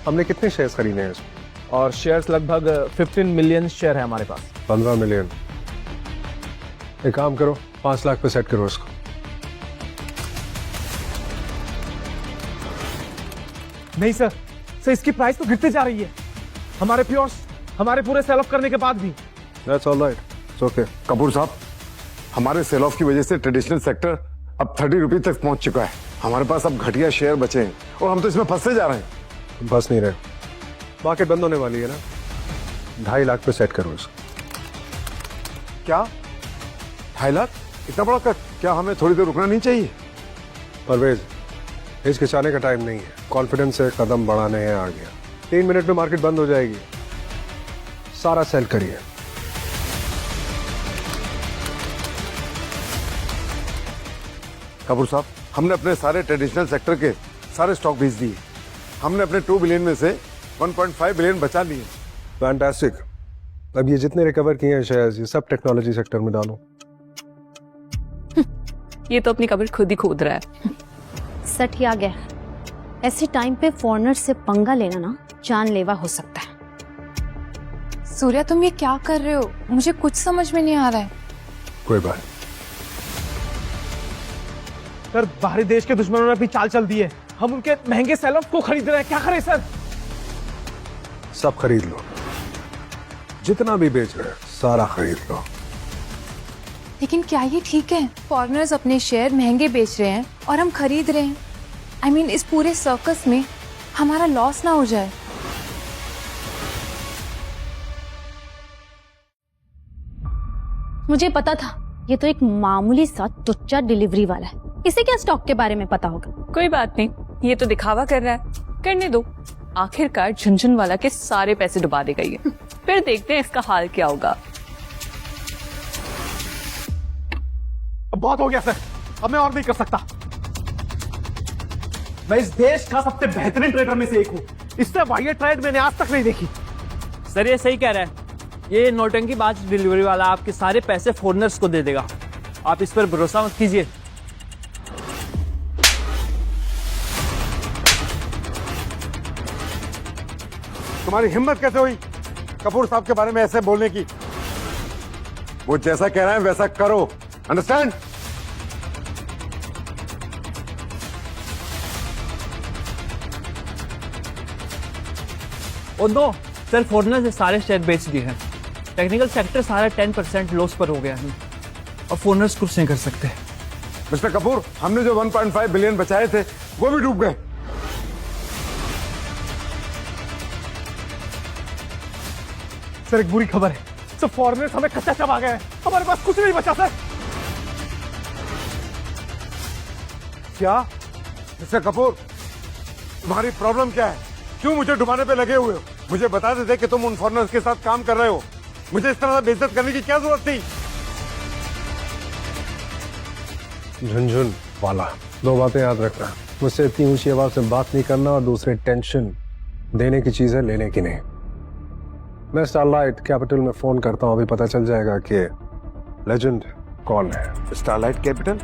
हमने कितने शेयर्स खरीदे हैं इसमें? और शेयर्स लगभग 15 मिलियन शेयर है हमारे पास। 15 मिलियन। एक काम करो, 5 लाख पे सेट करो इसको। नहीं सर, इसकी प्राइस तो गिरती जा रही है, हमारे प्योर्स हमारे पूरे सेल ऑफ करने के बाद भी। That's all right. It's okay. Kapoor साहब, हमारे सेल ऑफ की वजह से ट्रेडिशनल सेक्टर अब 30 रुपए तक पहुंच चुका है। हमारे पास अब घटिया शेयर बचे हैं और हम तो इसमें फंसते जा रहे हैं। तुम फंस नहीं रहे, मार्केट बंद होने वाली है ना। 2.5 लाख पे सेट करो इसको। क्या 2.5 लाख? इतना बड़ा कट? क्या हमें थोड़ी देर रुकना नहीं चाहिए? परवेज, हिचकिचाने का टाइम नहीं है, कॉन्फिडेंस से कदम बढ़ाने हैं आ गया। 3 मिनट में मार्केट बंद हो जाएगी, सारा सेल करिए। कपूर साहब, हमने अपने सारे ट्रेडिशनल सेक्टर के सारे स्टॉक बेच दिए। हमने अपने 2 बिलियन में से 1.5 बिलियन बचा लिए। फैंटास्टिक। अब ये जितने रिकवर किए हैं शेयर्स, ये सब टेक्नोलॉजी सेक्टर में डालो। ये तो अपनी कब्र खुद ही खोद रहा है। सट ही आ गया। ऐसे टाइम पे फॉरेनर से पंगा लेना ना जानलेवा हो सकता है। सूर्या तुम ये क्या कर रहे हो? मुझे कुछ समझ में नहीं आ रहा है। कोई बात। सर बाहरी देश के दुश्मनों ने अपनी चाल चल दी है, हम उनके महंगे सेल ऑफ को खरीद रहे हैं। क्या करें सर? सब खरीद लो, जितना भी बेच रहे हैं सारा खरीद लो। लेकिन क्या ये ठीक है? फॉरेनर्स अपने शेयर महंगे बेच रहे हैं और हम खरीद रहे हैं। I mean, इस पूरे सर्कस में हमारा लॉस ना हो जाए। मुझे पता था ये तो एक मामूली सा टुच्चा डिलीवरी वाला है, इसे क्या स्टॉक के बारे में पता होगा। कोई बात नहीं, ये तो दिखावा कर रहा है, करने दो। आखिरकार झुनझुनवाला के सारे पैसे डुबा देगा ये। फिर देखते हैं इसका हाल क्या होगा। अब बहुत हो गया सर, अब मैं और नहीं कर सकता। मैं इस देश का सबसे बेहतरीन ट्रेडर में से एक हूँ, इससे वाहियात ट्रेड मैंने आज तक नहीं देखी। सर ये सही कह रहा है, ये नौटंकी बाज डिलीवरी वाला आपके सारे पैसे फॉरेनर्स को दे देगा, आप इस पर भरोसा मत कीजिए। तुम्हारी हिम्मत कैसे हुई कपूर साहब के बारे में ऐसे बोलने की? वो जैसा कह रहा है वैसा करो, अंडरस्टैंड? और नो सर, फॉरेनर्स ने सारे शेयर बेच दिए हैं। टेक्निकल सेक्टर सारा 10% लॉस पर हो गया है और फॉरेनर्स कुछ नहीं कर सकते। मिस्टर कपूर, हमने जो 1.5 बिलियन बचाए थे वो भी डूब गए। सर एक बुरी खबर है, सब फॉरेनर्स हमें कच्चा चबा गए हैं, हमारे पास कुछ नहीं बचा सर। क्या मिस्टर कपूर, तुम्हारी प्रॉब्लम क्या है? क्यों मुझे डुबाने पे लगे हुए हो? मुझे बता देते कि तुम उन फॉरेनर्स के साथ काम कर रहे हो, मुझे इस तरह से बेइज्जत करने की क्या जरूरत थी? झुनझुन वाला, 2 बातें याद रखना, मुझसे इतनी ऊंची आवाज से बात नहीं करना, और दूसरे टेंशन देने की चीज है, लेने की नहीं। मैं स्टारलाइट कैपिटल में फोन करता हूँ, अभी पता चल जाएगा कि लेजेंड कौन है। Starlight capital?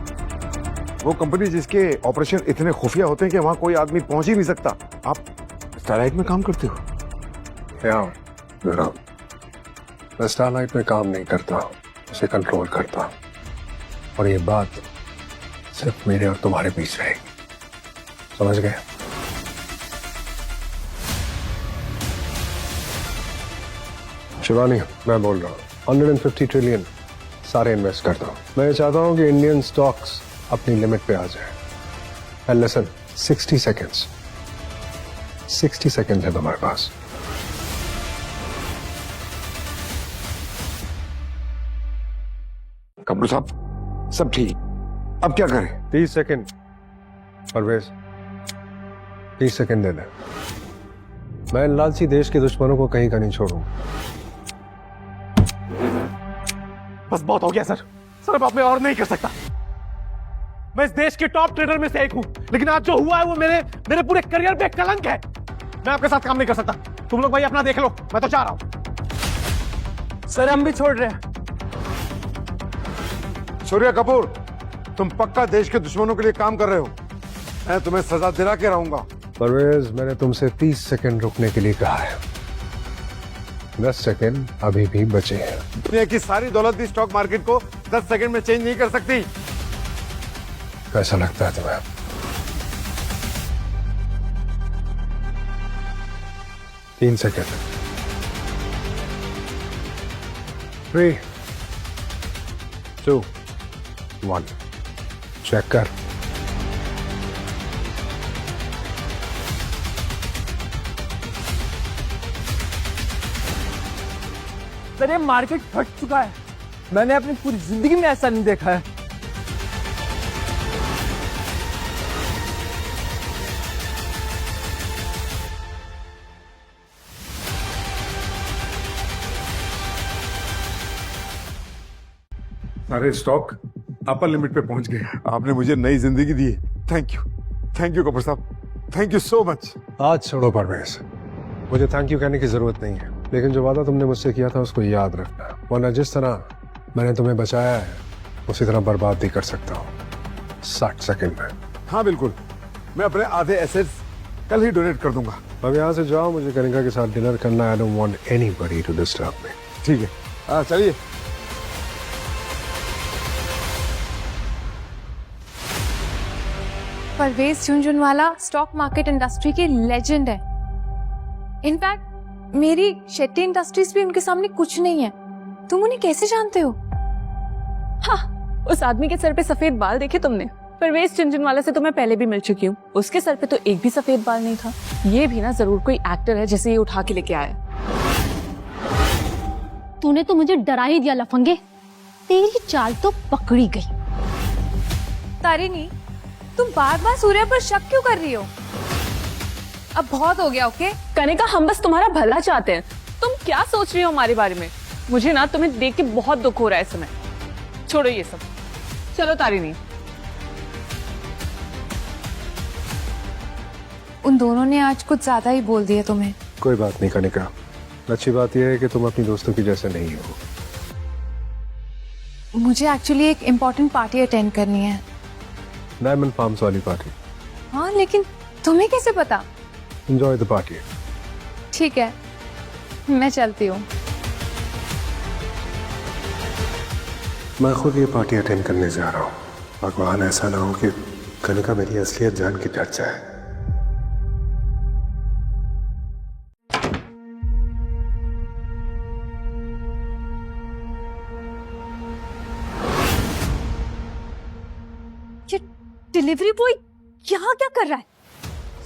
वो कंपनी जिसके ऑपरेशन इतने खुफिया होते हैं कि वहां कोई आदमी पहुंच ही नहीं सकता। आप स्टारलाइट में काम करते हो? मैं स्टारलाइट में काम नहीं करता, उसे कंट्रोल करता हूं। और ये बात सिर्फ मेरे और तुम्हारे बीच रहेगी, समझ गए? शिवानी, मैं बोल रहा हूँ 150 ट्रिलियन सारे इन्वेस्ट करता हूँ। मैं चाहता हूँ कि इंडियन स्टॉक्स अपनी लिमिट पे आ जाए। एंड लिसन, 60 सेकेंड्स है तुम्हारे पास। कपूर साहब, सब ठीक, अब क्या करें? 30 सेकेंड परवेज, 30 सेकेंड दे दे। मैं इन लालची देश के दुश्मनों को कहीं का नहीं छोड़ूंगा। बस बहुत हो गया सर, अब मैं और नहीं कर सकता। मैं इस देश के टॉप ट्रेडर में से एक हूं, लेकिन आज जो हुआ है वो मेरे पूरे करियर पे कलंक है। मैं आपके साथ काम नहीं कर सकता। तुम लोग भाई अपना देख लो, मैं तो जा रहा हूं। सर हम भी छोड़ रहे हैं। सूर्य कपूर, तुम पक्का देश के दुश्मनों के लिए काम कर रहे हो। मैं तुम्हें सजा दिला के रहूंगा। परवेज, मैंने तुमसे 30 सेकंड रुकने के लिए कहा है। 10 सेकंड अभी भी बचे हैं। दुनिया की सारी दौलत भी स्टॉक मार्केट को 10 सेकंड में चेंज नहीं कर सकती। कैसा लगता है तुम्हें? तीन सेकंड। 3, 2, 1। चेक कर। सर ये मार्केट फट चुका है। मैंने अपनी पूरी जिंदगी में ऐसा नहीं देखा है। सारे स्टॉक अपर लिमिट पे पहुंच गए। आपने मुझे नई जिंदगी दी है। थैंक यू कपूर साहब, थैंक यू सो मच। आज छोड़ो परवेज, मुझे थैंक यू कहने की जरूरत नहीं है, लेकिन जो वादा तुमने मुझसे किया था उसको याद रखना, वरना जिस तरह मैंने तुम्हें बचाया है उसी तरह बर्बाद भी कर सकता हूँ 60 सेकंड में। हाँ बिल्कुल, मैं अपने आधे एसेट्स कल ही डोनेट कर दूंगा। अब यहाँ से जाओ, मुझे कनिका के साथ डिनर करना है। I don't want anybody to disturb me. ठीक है, हाँ चलिए। Parvez Jhunjhunwala stock market industry के लेजेंड है। इनफैक्ट मेरी शेट्टी इंडस्ट्रीज भी उनके सामने कुछ नहीं है। तुम उन्हें कैसे जानते हो? हाँ, उस आदमी के सर पे सफेद बाल देखे तुमने? परवेज झुनझुनवाला से तो मैं पहले भी मिल चुकी हूँ। उसके सर पे तो एक भी सफेद बाल नहीं था। ये भी ना जरूर कोई एक्टर है जिसे ये उठा के लेके आया। तूने तो मुझे डरा ही दिया लफंगे। तेरी चाल तो पकड़ी गई। तारिणी, तुम बार बार सूर्य पर शक क्यों कर रही हो? अब बहुत हो गया। ओके कनिका, हम बस तुम्हारा भला चाहते हैं। तुम क्या सोच रही हो हमारे बारे में? मुझे ना तुम्हें देख के बहुत दुख हो रहा है इस समय। छोड़ो ये सब, चलो तारिणी। उन दोनों ने आज कुछ ज्यादा ही बोल दिया तुम्हें। कोई बात नहीं कनिका, अच्छी बात यह है कि तुम अपनी दोस्तों की जैसे नहीं हो। मुझे एक्चुअली एक इम्पोर्टेंट पार्टी अटेंड करनी है। डायमंड फार्म्स वाली पार्टी। हाँ, लेकिन तुम्हें कैसे पता? Enjoy the party. ठीक है, मैं चलती हूँ। मैं खुद ये पार्टी अटेंड करने जा रहा हूँ। भगवान ऐसा ना हो कि कनिका मेरी असलियत जान के डर जाए। ये डिलीवरी बॉय यहाँ क्या कर रहा है?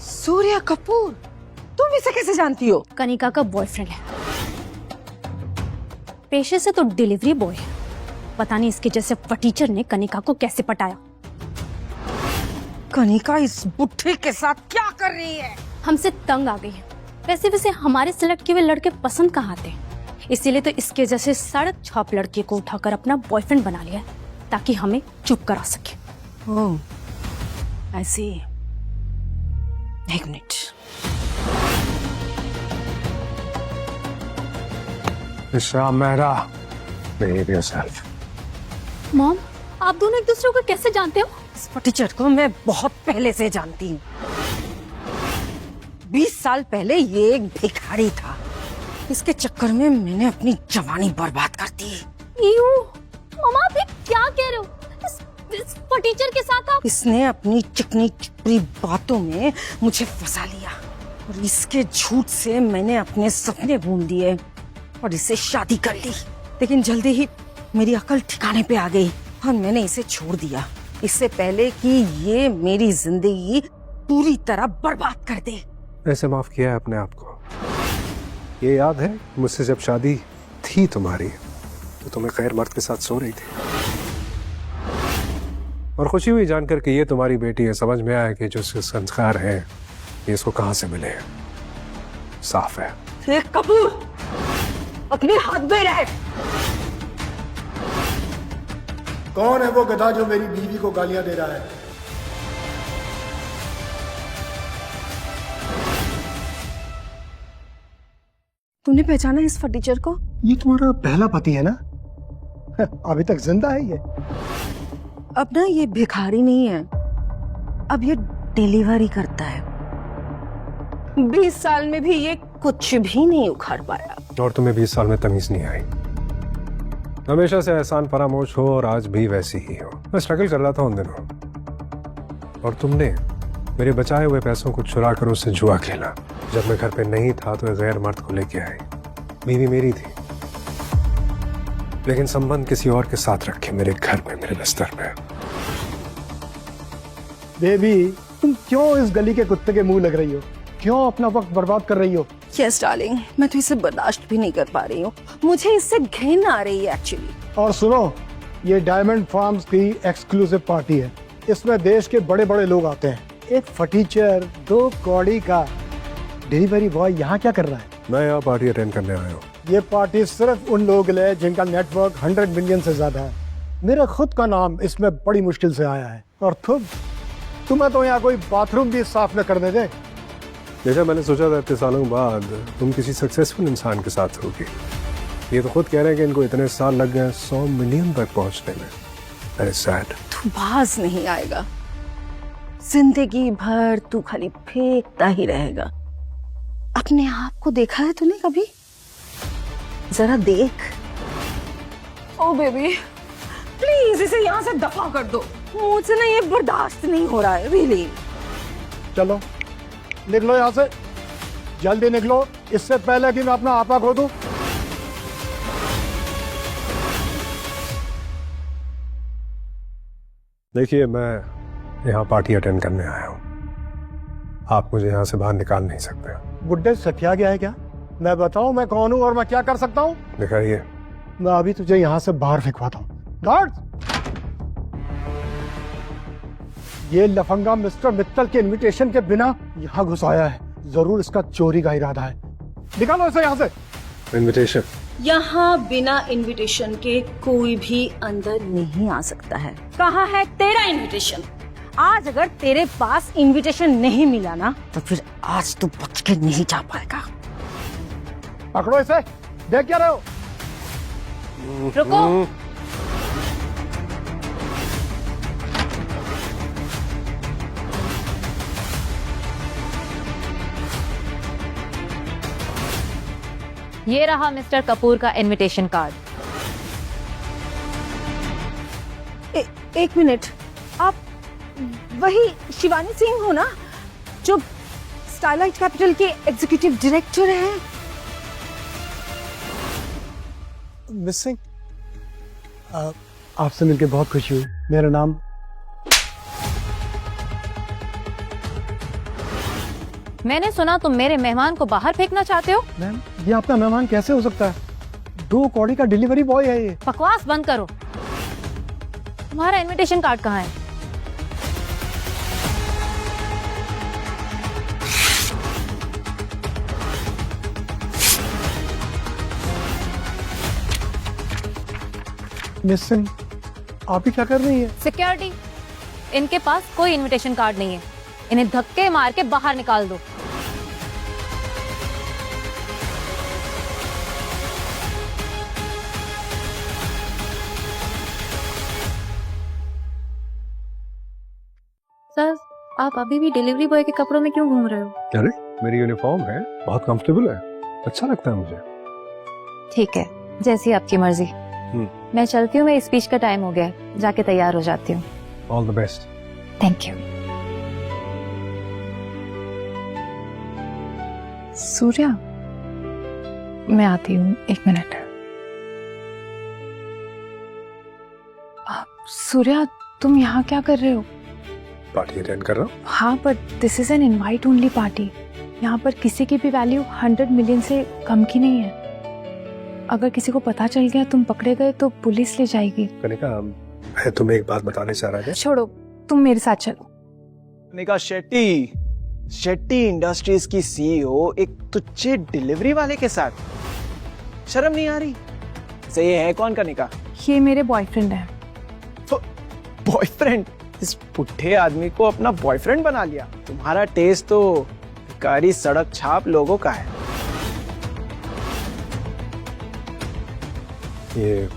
सूर्य कपूर, तुम इसे कैसे जानती हो? कनिका का बॉयफ्रेंड है। पेशे से तो डिलीवरी बॉय है। पता नहीं इसके जैसे फटीचर ने कनिका को कैसे पटाया। कनिका इस बुढ़े के साथ क्या कर रही है? हमसे तंग आ गई है। वैसे हमारे सिलेक्ट किए हुए लड़के पसंद कहाँ आते हैं, इसीलिए तो इसके जैसे सड़क छाप लड़के को उठाकर अपना बॉयफ्रेंड बना लिया है, ताकि हमें चुप करा सके। ओह, I see. एक मिनट। इशा मेहरा, behave yourself. मॉम, आप दोनों एक दूसरे को कैसे जानते हो? इस फटीचर को मैं बहुत पहले से जानती हूँ। 20 साल पहले ये एक भिखारी था। इसके चक्कर में मैंने अपनी जवानी बर्बाद कर दी। मामा, आप ये क्या कह रहे हो? इस फटीचर के साथ आप? इसने अपनी चिकनी चुपड़ी बातों में मुझे फंसा लिया और इसके झूठ से मैंने अपने सपने भून दिए और इससे शादी कर ली। लेकिन जल्दी ही मेरी अकल ठिकाने पे आ गई और मैंने इसे छोड़ दिया, इससे पहले कि ये मेरी जिंदगी पूरी तरह बर्बाद कर दे। ऐसे माफ किया है अपने आप को। ये याद है मुझसे जब शादी थी तुम्हारी तो तुम्हें खैर मर्द के साथ सो रही थी और खुशी हुई जानकर कि ये तुम्हारी बेटी है। समझ में आया कि जो इसके संस्कार हैं ये इसको कहां से मिले। साफ है। शेख कपूर, अपने हाथ में रहे। कौन है वो गधा जो मेरी बीवी को गालियां दे रहा है? तुमने पहचाना इस फर्नीचर को? ये तुम्हारा पहला पति है ना? अभी तक जिंदा है ये? अब ना ये भिखारी नहीं है, अब ये डिलीवरी करता है। 20 साल में भी ये कुछ भी नहीं उखाड़ पाया। और तुम्हें 20 साल में तमीज नहीं आई। हमेशा से एहसान फरामोश हो और आज भी वैसी ही हो। मैं स्ट्रगल कर रहा था उन दिनों, और तुमने मेरे बचाए हुए पैसों को चुरा कर उससे जुआ खेला। जब मैं घर पे नहीं था तो एक गैर मर्द को लेके आई। बीवी मेरी थी, लेकिन संबंध किसी और के साथ रखे, मेरे घर में, मेरे बिस्तर में। बेबी, तुम क्यों इस गली के कुत्ते के मुंह लग रही हो? क्यों अपना वक्त बर्बाद कर रही हो? यस डार्लिंग, मैं तो इसे बर्दाश्त भी नहीं कर पा रही हूँ। मुझे इससे घिन आ रही है एक्चुअली। और सुनो, ये डायमंड फार्म्स की एक्सक्लूसिव पार्टी है। इसमें देश के बड़े बड़े लोग आते हैं। एक फटीचर 2 कौड़ी का डिलीवरी बॉय यहाँ क्या कर रहा है? मैं यहाँ पार्टी अटेंड करने आया हूँ। ये पार्टी सिर्फ उन लोगों के लिए जिनका नेटवर्क 100 मिलियन से ज्यादा है। मेरा खुद का नाम इसमें बड़ी मुश्किल से आया है। और तुम्हें तो यहाँ कोई बाथरूम भी साफ न करने दे। जैसा मैंने सोचा था, इतने सालों बाद तुम किसी सक्सेसफुल इंसान के साथ होगी। ये तो खुद कह रहे हैं कि इनको इतने साल लग गए 100 मिलियन तक पहुंचने में। Very sad। तू बाज नहीं आएगा, जिंदगी भर तू खाली फेंकता ही रहेगा। अपने आप को देखा है तूने कभी? जरा देख। ओ बेबी, प्लीज इसे यहाँ से दफा कर दो। मुझसे ना ये बर्दाश्त नहीं हो रहा है, रियली। चलो निकलो यहाँ से, जल्दी निकलो, इससे पहले कि मैं अपना आपा खो दूं। देखिए, मैं यहाँ पार्टी अटेंड करने आया हूँ। आप मुझे यहाँ से बाहर निकाल नहीं सकते। बुड्ढे सठिया गया है क्या? मैं बताऊं मैं कौन हूँ और मैं क्या कर सकता हूँ? दिखाइए। मैं अभी तुझे यहाँ से बाहर फेंकवाता हूँ। गार्ड्स! ये लफंगा मिस्टर मित्तल के इनविटेशन के बिना यहाँ घुस आया है। जरूर इसका चोरी का इरादा है। निकालो इसे यहाँ से। इनविटेशन? यहाँ बिना इनविटेशन के कोई भी अंदर नहीं आ सकता है। कहाँ है तेरा इनविटेशन? आज अगर तेरे पास इनविटेशन नहीं मिला ना, तो फिर आज तू बच के नहीं जा पाएगा। पकड़ो इसे। देख क्या रहे हो? रुको। ये रहा मिस्टर कपूर का इनविटेशन कार्ड। एक मिनट, आप वही शिवानी सिंह हो ना, जो स्टारलाइट कैपिटल के एग्जीक्यूटिव डायरेक्टर हैं? मिस सिंह, आपसे मिलकर बहुत खुशी हुई। मेरा नाम मैंने सुना तुम मेरे मेहमान को बाहर फेंकना चाहते हो। मैम, ये आपका मेहमान कैसे हो सकता है? 2 कौड़ी का डिलीवरी बॉय है ये। बकवास बंद करो। तुम्हारा इनविटेशन कार्ड कहाँ है? मिस सिंह, आप ही क्या कर रही है? सिक्योरिटी, इनके पास कोई इनविटेशन कार्ड नहीं है। इन्हें धक्के मार के बाहर निकाल दो। सर, आप अभी भी डिलीवरी बॉय के कपड़ों में क्यों घूम रहे हो? अरे, मेरी यूनिफॉर्म है, बहुत कंफर्टेबल है, अच्छा लगता है मुझे। ठीक है, जैसी आपकी मर्जी। मैं चलती हूँ, मेरी स्पीच का टाइम हो गया है, जाके तैयार हो जाती हूँ। All the best. Thank you. Surya, मैं आती हूँ, 1 मिनट। सूर्या, तुम यहाँ क्या कर रहे हो? पार्टी अटेंड कर रहा हूँ। हाँ, but this is an invite only party. यहाँ पर किसी की भी वैल्यू 100 मिलियन से कम की नहीं है। अगर किसी को पता चल गया तुम पकड़े गए तो पुलिस ले जाएगी। कनिका, मैं तुम्हें एक बात बताने चाह रहा था। छोड़ो, तुम मेरे साथ चलो। कनिका शेट्टी इंडस्ट्रीज की सीईओ एक तुच्चे डिलीवरी वाले के साथ, शर्म नहीं आ रही? सही है कौन कनिका? ये मेरे बॉयफ्रेंड है। तो बॉयफ्रेंड? इस पुट्ठे आदमी को अपना बॉयफ्रेंड बना लिया? तुम्हारा टेस्ट तो भिखारी सड़क छाप लोगों का है। ये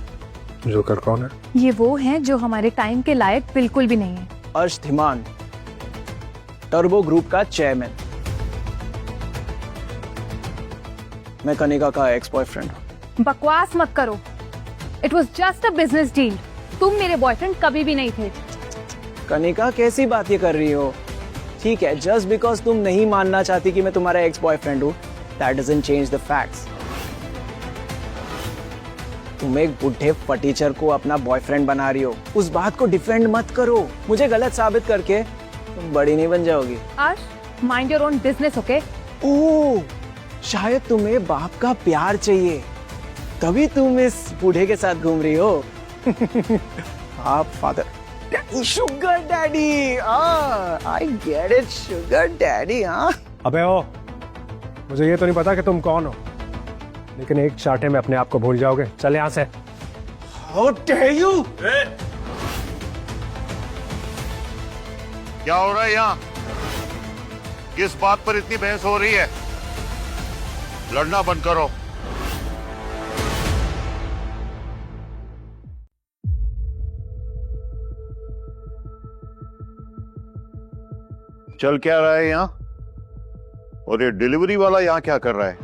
जोकर कौन है? ये वो हैं जो हमारे टाइम के लायक बिल्कुल भी नहीं है। अर्श धीमान, टर्बो ग्रुप का चेयरमैन। मैं कनिका का एक्स बॉयफ्रेंड हूँ। बकवास मत करो। It was just a business deal. तुम मेरे बॉयफ्रेंड कभी भी नहीं थे। कनिका कैसी बातें कर रही हो? ठीक है, जस्ट बिकॉज तुम नहीं मानना चाहती कि मैं तुम्हारा एक्स बॉयफ्रेंड हूँ, that doesn't change the facts. तुम एक बुढ़े फटीचर को अपना बॉयफ्रेंड बना रही हो, उस बात को डिफेंड मत करो। मुझे गलत साबित करके तुम बड़ी नहीं बन जाओगी। Aash, mind your own business, okay? Oh, शायद तुम्हें बाप का प्यार चाहिए, तभी तुम इस बूढ़े के साथ घूम रही हो। आप father, sugar daddy, I get it, sugar daddy. हाँ, अबे ओ, मुझे ये तो नहीं पता कि तुम कौन हो, लेकिन एक चाटे में अपने आप को भूल जाओगे। चल यहाँ से। How dare you? क्या हो रहा है यहाँ? किस बात पर इतनी बहस हो रही है? लड़ना बंद करो। चल क्या रहा है यहाँ? और ये डिलीवरी वाला यहाँ क्या कर रहा है?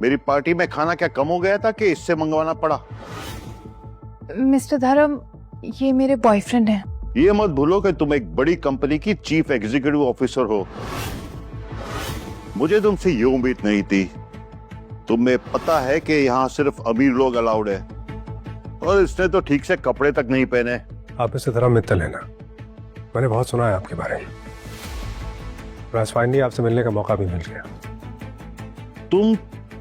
मेरी पार्टी में खाना क्या कम हो गया था कि इससे मंगवाना पड़ा? मिस्टर धर्म, ये मेरे बॉयफ्रेंड हैं। ये मत भूलो कि तुम एक बड़ी कंपनी की चीफ एग्जीक्यूटिव ऑफिसर हो। मुझे तुमसे ये उम्मीद नहीं थी। तुम्हें पता है कि यहाँ सिर्फ अमीर लोग अलाउड है, और इसने तो ठीक से कपड़े तक नहीं पहने। आप इसे तरह मित्तल है ना, मैंने बहुत सुना है आपके बारे में। फाइनली आपसे मिलने का मौका भी मिल गया। तुम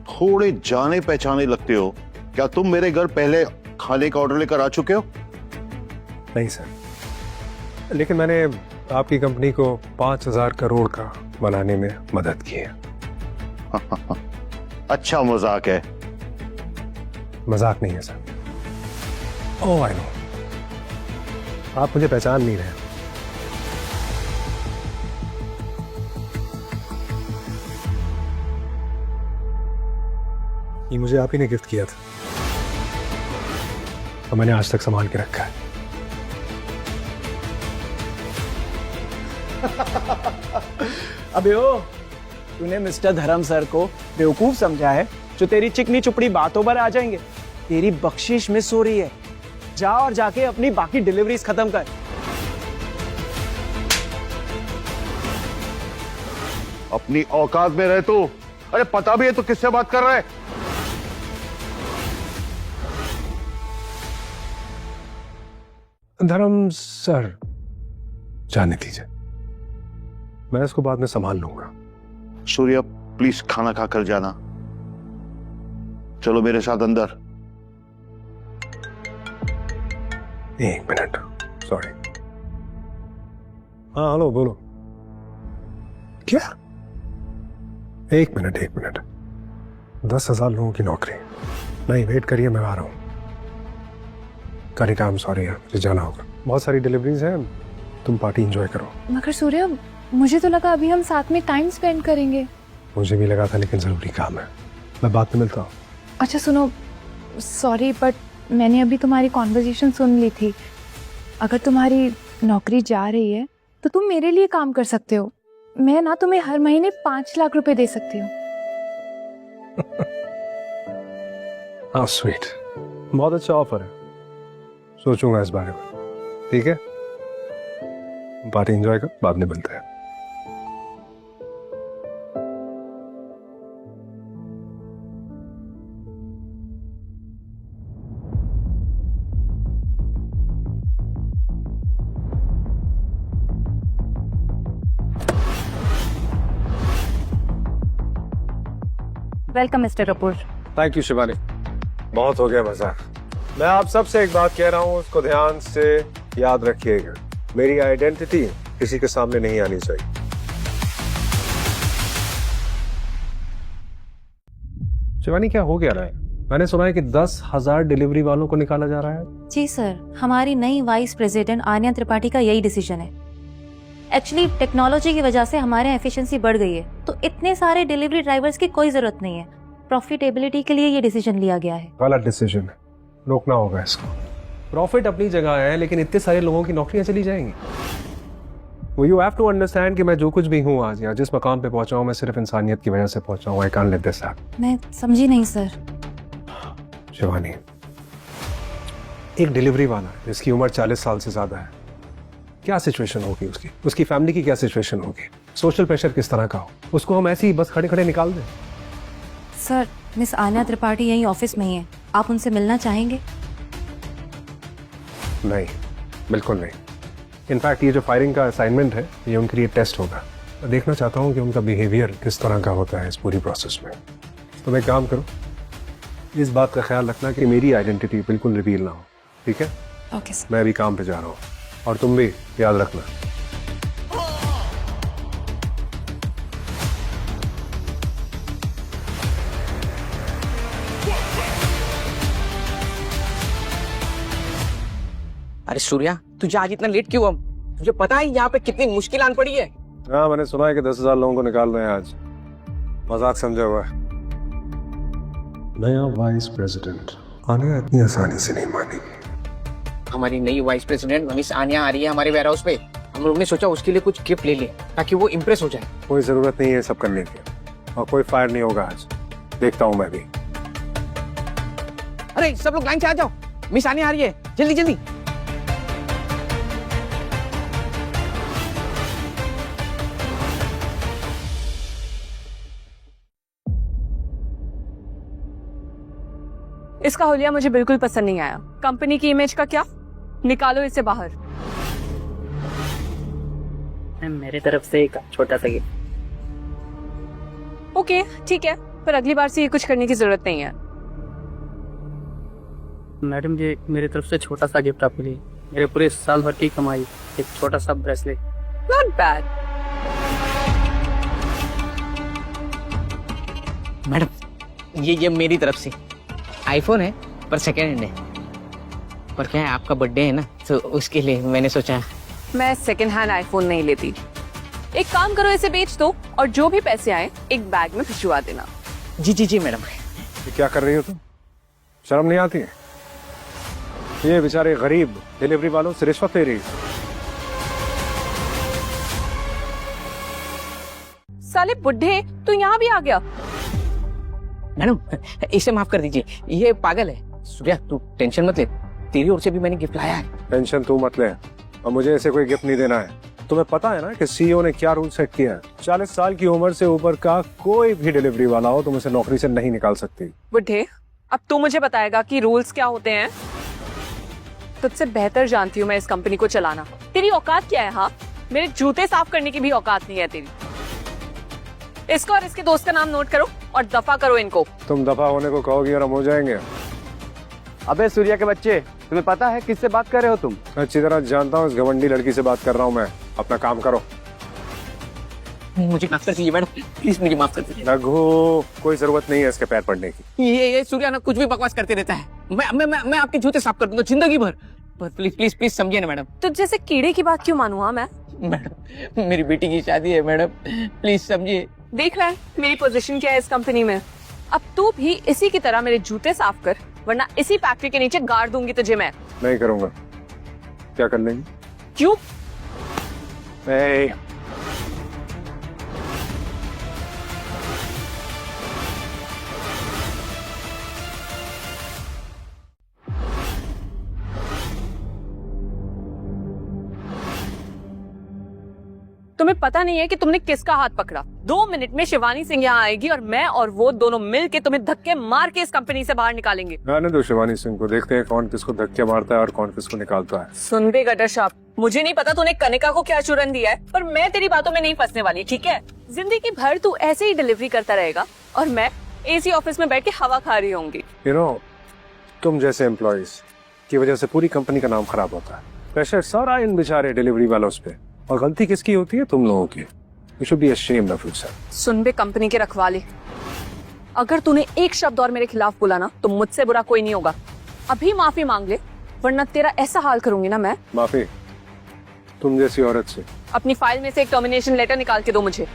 थोड़े जाने पहचाने लगते हो। क्या तुम मेरे घर पहले खाने का ऑर्डर लेकर आ चुके हो? नहीं सर, लेकिन मैंने आपकी कंपनी को 5,000 करोड़ का बनाने में मदद की है। अच्छा मजाक है। मजाक नहीं है सर। ओह आई नो, आप मुझे पहचान नहीं रहे। ये मुझे आप ही ने गिफ्ट किया था, और मैंने आज तक संभाल के रखा है। अबे ओ, तूने मिस्टर धर्म सर को बेवकूफ समझा है जो तेरी चिकनी चुपड़ी बातों पर आ जाएंगे। तेरी बख्शिश मिस हो रही है, जा और जाके अपनी बाकी डिलीवरीज खत्म कर। अपनी औकात में रहे तू। अरे पता भी है तू किससे बात कर रहा है? धर्म सर, जाने दीजिए, मैं इसको बाद में संभाल लूंगा। सूर्या प्लीज खाना खाकर जाना। चलो मेरे साथ अंदर। एक मिनट, सॉरी। हाँ हेलो, बोलो। क्या? एक मिनट 10,000 लोगों की नौकरी। नहीं, वेट करिए, मैं आ रहा हूँ। कनिका, आई एम सॉरी यार, मुझे जाना होगा। बहुत सारी डिलीवरीज हैं, तुम पार्टी एंजॉय करो। मगर सूर्य, मुझे तो लगा अभी हम साथ में टाइम स्पेंड करेंगे। मुझे भी लगा था, लेकिन जरूरी काम है, मैं बाद में मिलता हूँ। अच्छा सुनो, सॉरी बट मैंने अभी तुम्हारी कॉन्वर्जेशन सुन ली थी। अगर तुम्हारी नौकरी जा रही है तो तुम मेरे लिए काम कर सकते हो। मैं ना तुम्हें हर महीने 5 लाख रुपए दे सकती हूँ। हाँ स्वीट, बहुत अच्छा ऑफर है, सोचूंगा इस बारे में। ठीक है, पार्टी एंजॉय कर, बाद में मिलते हैं। Welcome mister Kapoor. Thank you Shivani, बहुत हो गया मजाक। मैं आप सबसे एक बात कह रहा हूँ, उसको ध्यान से याद रखिएगा। मेरी आइडेंटिटी किसी के सामने नहीं आनी चाहिए। शिवानी, क्या हो गया रहा है? मैंने सुना है कि 10,000 डिलीवरी वालों को निकाला जा रहा है। जी सर, हमारी नई वाइस प्रेसिडेंट आन्या त्रिपाठी का यही डिसीजन है। एक्चुअली टेक्नोलॉजी की वजह से हमारे एफिशिएंसी बढ़ गई है, तो इतने सारे डिलीवरी ड्राइवर्स की कोई जरूरत नहीं है। प्रॉफिटेबिलिटी के लिए ये डिसीजन लिया गया है। गलत डिसीजन है, रोकना होगा इसको। प्रॉफिट अपनी जगह है, लेकिन इतने सारे लोगों की नौकरियां चली जाएंगी। यू हैव टू अंडरस्टैंड कि मैं जो कुछ भी हूँ आज यहाँ जिस मकाम पे पहुंचा हूँ, मैं सिर्फ इंसानियत की वजह से पहुंचा हूँ। I can't let this happen. मैं समझी नहीं सर। शिवानी, एक डिलीवरी वाला जिसकी उम्र 40 साल से ज्यादा है, क्या सिचुएशन होगी उसकी फैमिली की क्या सिचुएशन होगी, सोशल प्रेशर किस तरह का हो, उसको हम ऐसे ही बस खड़े खड़े निकाल दें? सर, मिस आन्या त्रिपाठी यहीं ऑफिस में ही है, आप उनसे मिलना चाहेंगे? नहीं, बिल्कुल नहीं। इनफैक्ट ये जो फायरिंग का असाइनमेंट है, ये उनके लिए टेस्ट होगा। मैं देखना चाहता हूँ कि उनका बिहेवियर किस तरह का होता है इस पूरी प्रोसेस में। तो एक काम करो, इस बात का ख्याल रखना कि मेरी आइडेंटिटी बिल्कुल रिवील ना हो, ठीक है? Okay sir. मैं अभी काम पे जा रहा हूँ, और तुम भी याद रखना। अरे सूर्या, तुझे आज इतना लेट क्यों? हम तुझे पता है यहाँ पे कितनी मुश्किल आन पड़ी है? हाँ, मैंने सुना है कि 10,000 लोगों को निकाल रहे हैं आज। मजाक समझा हुआ है। नया वाइस प्रेसिडेंट आन्या इतनी आसानी से नहीं मानेगी। हमारी नई वाइस प्रेसिडेंट मिस आन्या आ रही है हमारे वेयर हाउस पे। हम लोगों ने सोचा उसके लिए कुछ गिफ्ट ले ले ताकि वो इम्प्रेस हो जाए। कोई जरूरत नहीं है सब करने की, और कोई फायर नहीं होगा आज। देखता हूँ मैं भी। अरे सब लोग लाइन से आ जाओ, मिस आन्या आ रही है, जल्दी जल्दी। इसका हुलिया मुझे बिल्कुल पसंद नहीं आया। कंपनी की इमेज का क्या? निकालो इसे बाहर। मेरे तरफ से एक छोटा सा गिफ्ट। ओके ठीक है, पर अगली बार से ये कुछ करने की जरूरत नहीं है। मैडम, ये मेरी तरफ से छोटा सा गिफ्ट आपके लिए। मेरे पूरे साल भर की कमाई, एक छोटा सा ब्रेसलेट। Not bad. मैडम, ये मेरी तरफ से आईफोन है, पर सेकेंड हैंड है। पर क्या है, आपका बर्थडे है ना, तो उसके लिए मैंने सोचा। मैं सेकंड हैंड आईफोन नहीं लेती। एक काम करो, इसे बेच दो और जो भी पैसे आए एक बैग में भिजवा देना। जी जी जी मैडम। क्या कर रही हो तुम? शर्म नहीं आती है? ये बेचारे गरीब डिलीवरी वालों से रिश्वत ले रही है। साले बुढ़े, तू यहाँ भी आ गया? मैडम, इसे माफ कर दीजिए, ये पागल है। सूर्या, तू टेंशन मत ले, तेरी ओर से भी मैंने गिफ्ट लाया है। टेंशन तू मत ले, और मुझे ऐसे कोई गिफ्ट नहीं देना है। तुम्हें पता है ना कि सीईओ ने क्या रूल सेट किया है? 40 साल की उम्र से ऊपर का कोई भी डिलीवरी वाला हो तुम उसे नौकरी से नहीं निकाल सकती। बुढ़े, अब तू मुझे बताएगा कि रूल्स क्या होते हैं? तुझसे बेहतर जानती हूँ मैं इस कंपनी को चलाना। तेरी औकात क्या है? हाँ, मेरे जूते साफ करने की भी औकात नहीं है तेरी। इसको और इसके दोस्त का नाम नोट करो और दफा करो इनको। तुम दफा होने को कहोगी और हम हो जाएंगे। अबे सूर्या के बच्चे, तुम्हें पता है किससे बात कर रहे हो तुम? अच्छी तरह जानता हूँ, इस घमंडी लड़की से बात कर रहा हूँ मैं। अपना काम करो। मुझे माफ कर दीजिए मैडम, प्लीज मुझे माफ कर दीजिए। रघु, कोई जरूरत नहीं है इसके पैर पड़ने की। ये सूर्या ना कुछ भी बकवास करते रहता है। मैं आपके जूते साफ कर दूंगा जिंदगी भर, पर प्लीज प्लीज प्लीज समझिए ना मैडम। तुझ जैसे कीड़े की बात क्यों मानूं? हाँ मैं मैडम, मेरी बेटी की शादी है मैडम, प्लीज समझिए। देख रहा है मेरी पोजीशन क्या है इस कंपनी में। अब तू भी इसी की तरह मेरे जूते साफ कर, वरना इसी फैक्ट्री के नीचे गाड़ दूंगी तुझे मैं। नहीं करूंगा। क्या कर लेंगे? क्यों? तुम्हें पता नहीं है कि तुमने किसका हाथ पकड़ा? 2 मिनट में शिवानी सिंह यहाँ आएगी और मैं और वो दोनों मिल के तुम्हें धक्के मार के इस कंपनी से बाहर निकालेंगे। आने दो शिवानी सिंह को, देखते हैं कौन किसको धक्के मारता है और कौन किसको निकालता है। सुन बे गटर साहब, मुझे नहीं पता तूने कनिका को क्या चूरन दिया है, पर मैं तेरी बातों में नहीं फंसने वाली, ठीक है? जिंदगी भर तू ऐसे ही डिलीवरी करता रहेगा और मैं एसी ऑफिस में बैठ के हवा खा रही होंगी। यू नो, तुम जैसे एम्प्लॉइज की वजह से पूरी कंपनी का नाम खराब होता है। प्रेशर सारा इन बेचारे डिलीवरी वालों पे, और गलती किसकी होती है? तुम लोगों की। You should be ashamed of yourself। सुन बे कंपनी के रखवाले, अगर तूने एक शब्द और मेरे खिलाफ बोला ना तो मुझसे बुरा कोई नहीं होगा। अभी माफी मांग ले, वरना तेरा ऐसा हाल करूंगी ना मैं। माफी? तुम जैसी औरत से? अपनी फाइल में से एक टर्मिनेशन लेटर निकाल के दो मुझे।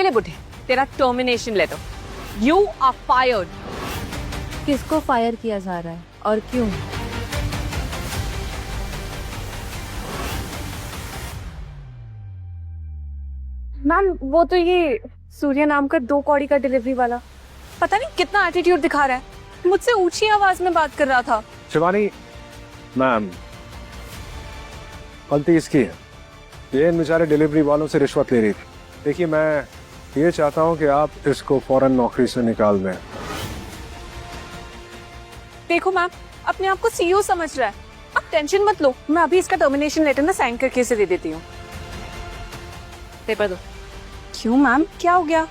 ये ले बुढ़े, तेरा termination letter. You are fired. किसको फायर किया जा रहा है और क्यों? मैम वो तो ये सूर्या नाम का 2 कौड़ी का डिलीवरी वाला, पता नहीं कितना एटीट्यूड दिखा रहा है, मुझसे ऊंची आवाज में बात कर रहा था। शिवानी मैम, गलती इसकी है, ये इन बेचारे डिलीवरी वालों से रिश्वत ले रही थी। देखिए मैं ये चाहता हूँ कि आप इसको फौरन नौकरी से निकाल दें। देखो मैम, अपने आप को सीईओ समझ रहा है, आप टेंशन मत लो, मैं अभी इसका टर्मिनेशन लेटर ना साइन करके इसे दे देती हूँ। पेपर दो। क्यों मैम, क्या हो गया?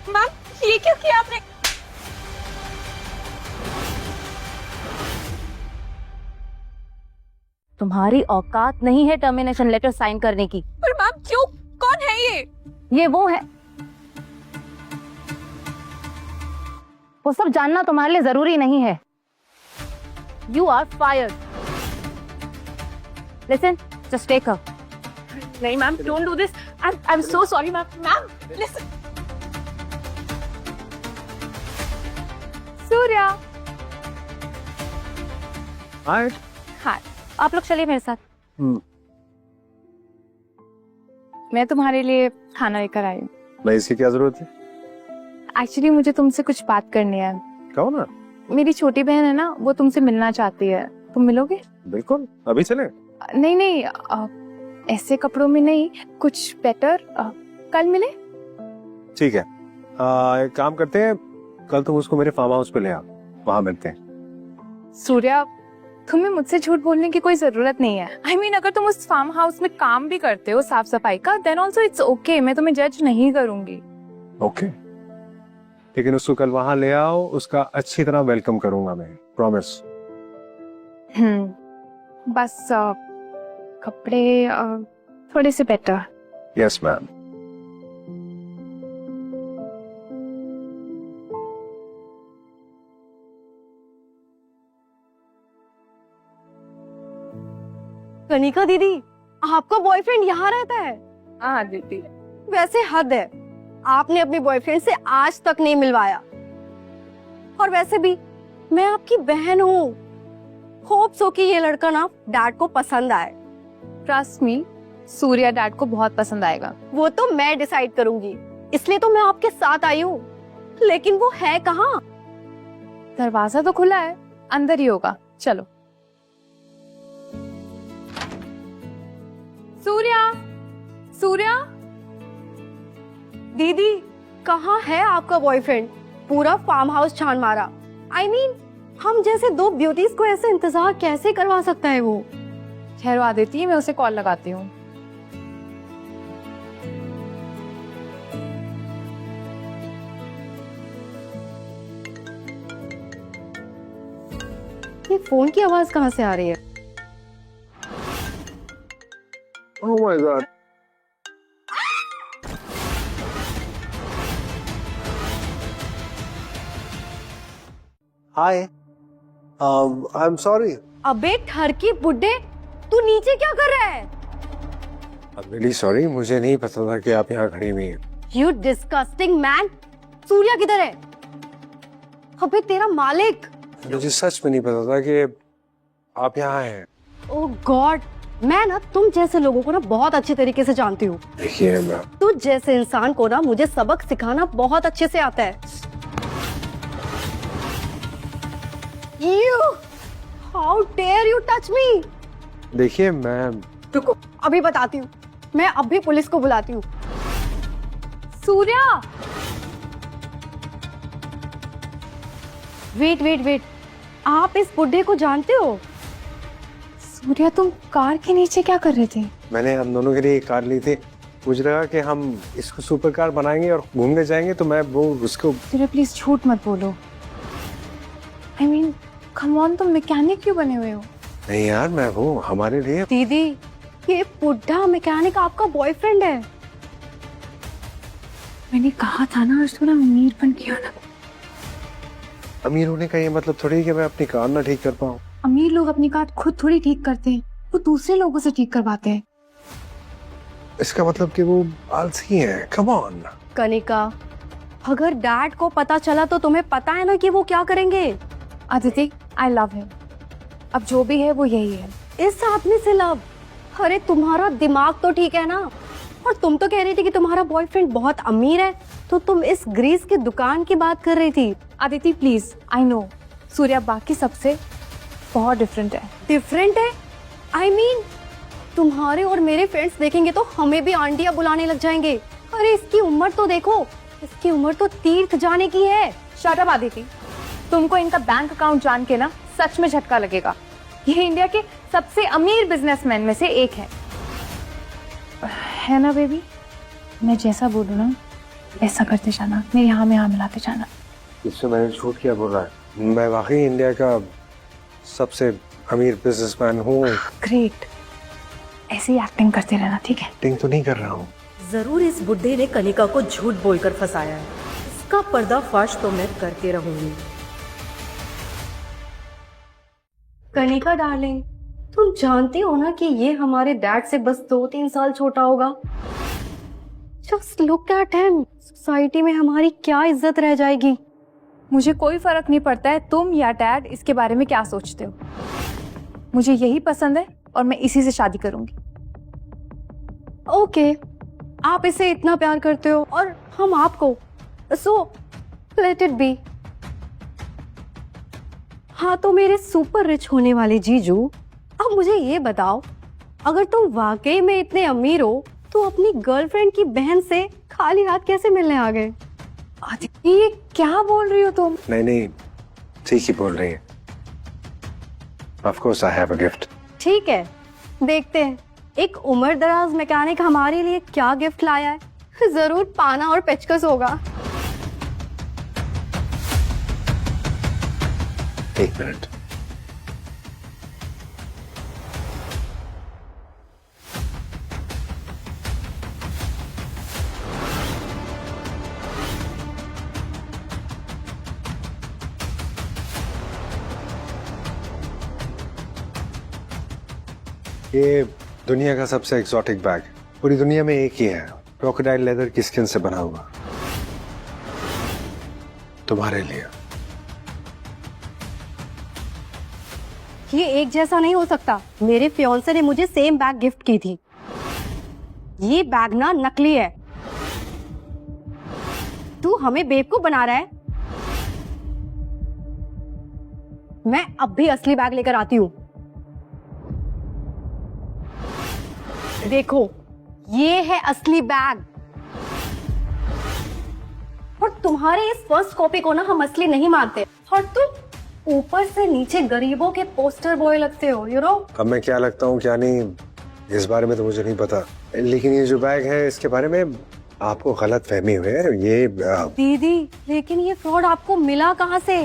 मैम ये क्या किया आपने? तुम्हारी औकात नहीं है टर्मिनेशन लेटर साइन करने की। पर मैम क्यों, कौन है ये? ये वो है। वो सब जानना तुम्हारे लिए जरूरी नहीं है। You are fired. Listen, just take up. नहीं ma'am, don't do this. I am so sorry ma'am. Ma'am listen. Surya, hi. हाँ, आप लोग चलिए मेरे साथ। मैं तुम्हारे लिए खाना लेकर आई हूँ। नहीं, इसकी क्या जरूरत है? एक्चुअली मुझे तुमसे कुछ बात करनी है। कहो ना। मेरी छोटी बहन है ना, वो तुमसे मिलना चाहती है, तुम मिलोगे? बिल्कुल, अभी चले? नहीं नहीं, ऐसे कपड़ों में नहीं, कुछ बेटर। कल मिले? ठीक है, एक काम करते हैं, कल तुम उसको मेरे फार्म हाउस पे ले आओ, वहां मिलते हैं। सूर्या, तुम्हें मुझसे झूठ बोलने की कोई जरूरत नहीं है। I mean, अगर तुम उस फार्म हाउस में काम भी करते हो साफ सफाई का, देन ऑल्सो इट्स ओके, मैं तुम्हें जज नहीं करूंगी। ओके, लेकिन उसको कल वहां ले आओ, उसका अच्छी तरह वेलकम करूंगा मैं, प्रॉमिस। बस कपड़े थोड़े से बेटर। Yes ma'am. कनिका दीदी, आपका बॉयफ्रेंड यहाँ रहता है? हाँ दीदी। वैसे हद है, आपने अपने बॉयफ्रेंड से आज तक नहीं मिलवाया। और वैसे भी मैं आपकी बहन हूँ, होप सो कि ये लड़का ना डैड को पसंद आए। ट्रस्ट मी, सूर्या डैड को बहुत पसंद आएगा। वो तो मैं डिसाइड करूंगी, इसलिए तो मैं आपके साथ आई हूँ। लेकिन वो है कहाँ? दरवाजा तो खुला है, अंदर ही होगा, चलो। सूर्या, सूर्या। दीदी, कहाँ है आपका बॉयफ्रेंड? पूरा फार्म हाउस छान मारा। I mean, हम जैसे 2 ब्यूटीज को ऐसे इंतजार कैसे करवा सकता है वो? ठहरवा देती है, मैं उसे कॉल लगाती हूँ। ये फोन की आवाज कहाँ से आ रही है? Oh my God. Hi. I'm sorry. अबे ठरकी बुड्ढे, तू नीचे क्या कर रहा है? I'm really sorry. मुझे नहीं पता था कि आप यहाँ खड़ी हुई हैं। You disgusting man. सूर्या किधर है? अबे तेरा मालिक। मुझे सच में नहीं पता था कि आप यहाँ हैं। Oh God. मैं ना तुम जैसे लोगों को ना बहुत अच्छे तरीके से जानती हूँ। देखिए मैम, तू जैसे इंसान को ना मुझे सबक सिखाना बहुत अच्छे से आता है। You, how dare you touch me? देखिए मैम। रुको, अभी बताती हूँ। मैं अभी पुलिस को बुलाती हूँ। सूर्या, वेट वेट वेट, आप इस बुड्ढे को जानते हो? सूर्या, तुम कार के नीचे क्या कर रहे थे? मैंने हम दोनों के लिए एक कार ली थी, मुझे लगा कि हम इसको सुपर कार बनाएंगे और घूमने जाएंगे, तो मैं वो उसको। सूर्या प्लीज झूठ मत बोलो। I mean, come on, तुम मैकेनिक क्यों बने हुए हो? नहीं यार, मैं वो हमारे लिए। दीदी, ये बुड्ढा मैकेनिक आपका बॉयफ्रेंड है। मैंने कहा था ना आज थोड़ा अमीर बन के आना। अमीर होने का ये मतलब थोड़ी है कि मैं अपनी कार ना ठीक कर पाऊँ। अमीर लोग अपनी कार खुद थोड़ी ठीक करते हैं, वो दूसरे लोगों से ठीक करवाते हैं। इसका मतलब कि वो आलसी है। कम ऑन कनिका, अगर डैड को पता चला तो तुम्हें पता है ना कि वो क्या करेंगे। Aditi, I love him. अब जो भी है वो यही है। इस आदमी से लव? अरे तुम्हारा दिमाग तो ठीक है ना। और तुम तो कह रही थी कि तुम्हारा बॉयफ्रेंड बहुत अमीर है, तो तुम इस ग्रीस की दुकान की बात कर रही थी। Aditi please, I know Surya बाकी सबसे बहुत डिफरेंट है। डिफरेंट है? आई मीन तुम्हारे और मेरे फ्रेंड्स देखेंगे तो हमें भी आंटियां बुलाने लग जाएंगे। अरे इसकी उम्र तो देखो, इसकी उम्र तो तीर्थ जाने की है। शट अप आदिति, तुमको इनका बैंक अकाउंट जान के ना सच में झटका लगेगा। ये इंडिया के सबसे अमीर बिजनेसमैन में से एक है ना बेबी? मैं जैसा बोलूँ ना ऐसा करते जाना, मेरे यहाँ में हाँ मिलाते जाना। इससे मैंने झूठ क्या बोला है? मैं वाकई इंडिया का सबसे अमीर बिजनेसमैन हूँ। ग्रेट, ऐसे ही एक्टिंग करते रहना, ठीक है? एक्टिंग तो नहीं कर रहा हूँ। जरूर इस बुड्ढे ने कनिका को झूठ बोलकर फंसाया है। इसका पर्दाफाश तो मैं करके रहूंगी। कनिका डार्लिंग, तुम जानती हो ना कि ये हमारे डैड से बस 2-3 साल छोटा होगा। Just look at him. Society में हमारी क्या इज्जत रह जाएगी। मुझे कोई फर्क नहीं पड़ता है तुम या डैड इसके बारे में क्या सोचते हो। मुझे यही पसंद है और मैं इसी से शादी करूंगी। ओके, आप इसे इतना प्यार करते हो और हम आपको, सो लेट इट बी। हाँ तो मेरे सुपर रिच होने वाले जीजू, अब मुझे ये बताओ, अगर तुम वाकई में इतने अमीर हो तो अपनी गर्लफ्रेंड की बहन से खाली हाथ कैसे मिलने आ गए? ये क्या बोल रही हो तुम? नहीं, ठीक ही बोल रही है। Of course I have a gift. ठीक है, देखते हैं एक उम्र दराज मैकेनिक हमारे लिए क्या गिफ्ट लाया है। जरूर पाना और पेचकस होगा। एक मिनट। ये दुनिया का सबसे एक्सोटिक बैग, पूरी दुनिया में एक ही है, क्रोकोडाइल लेदर की स्किन से बना हुआ, तुम्हारे लिए। ये एक जैसा नहीं हो सकता। मेरे फियांसे ने मुझे सेम बैग गिफ्ट की थी। ये बैग ना नकली है। तू हमें बेवकूफ बना रहा है। मैं अब भी असली बैग लेकर आती हूँ। देखो, ये है असली बैग। और तुम्हारे इस फर्स्ट कॉपी को ना हम असली नहीं मानते। और तुम ऊपर से नीचे गरीबों के पोस्टर बॉय लगते हो, यू नो। अब मैं क्या लगता हूँ क्या नहीं, इस बारे में तो मुझे नहीं पता, लेकिन ये जो बैग है इसके बारे में आपको गलत फहमी हुई है। ये दीदी, लेकिन ये फ्रॉड आपको मिला कहाँ से?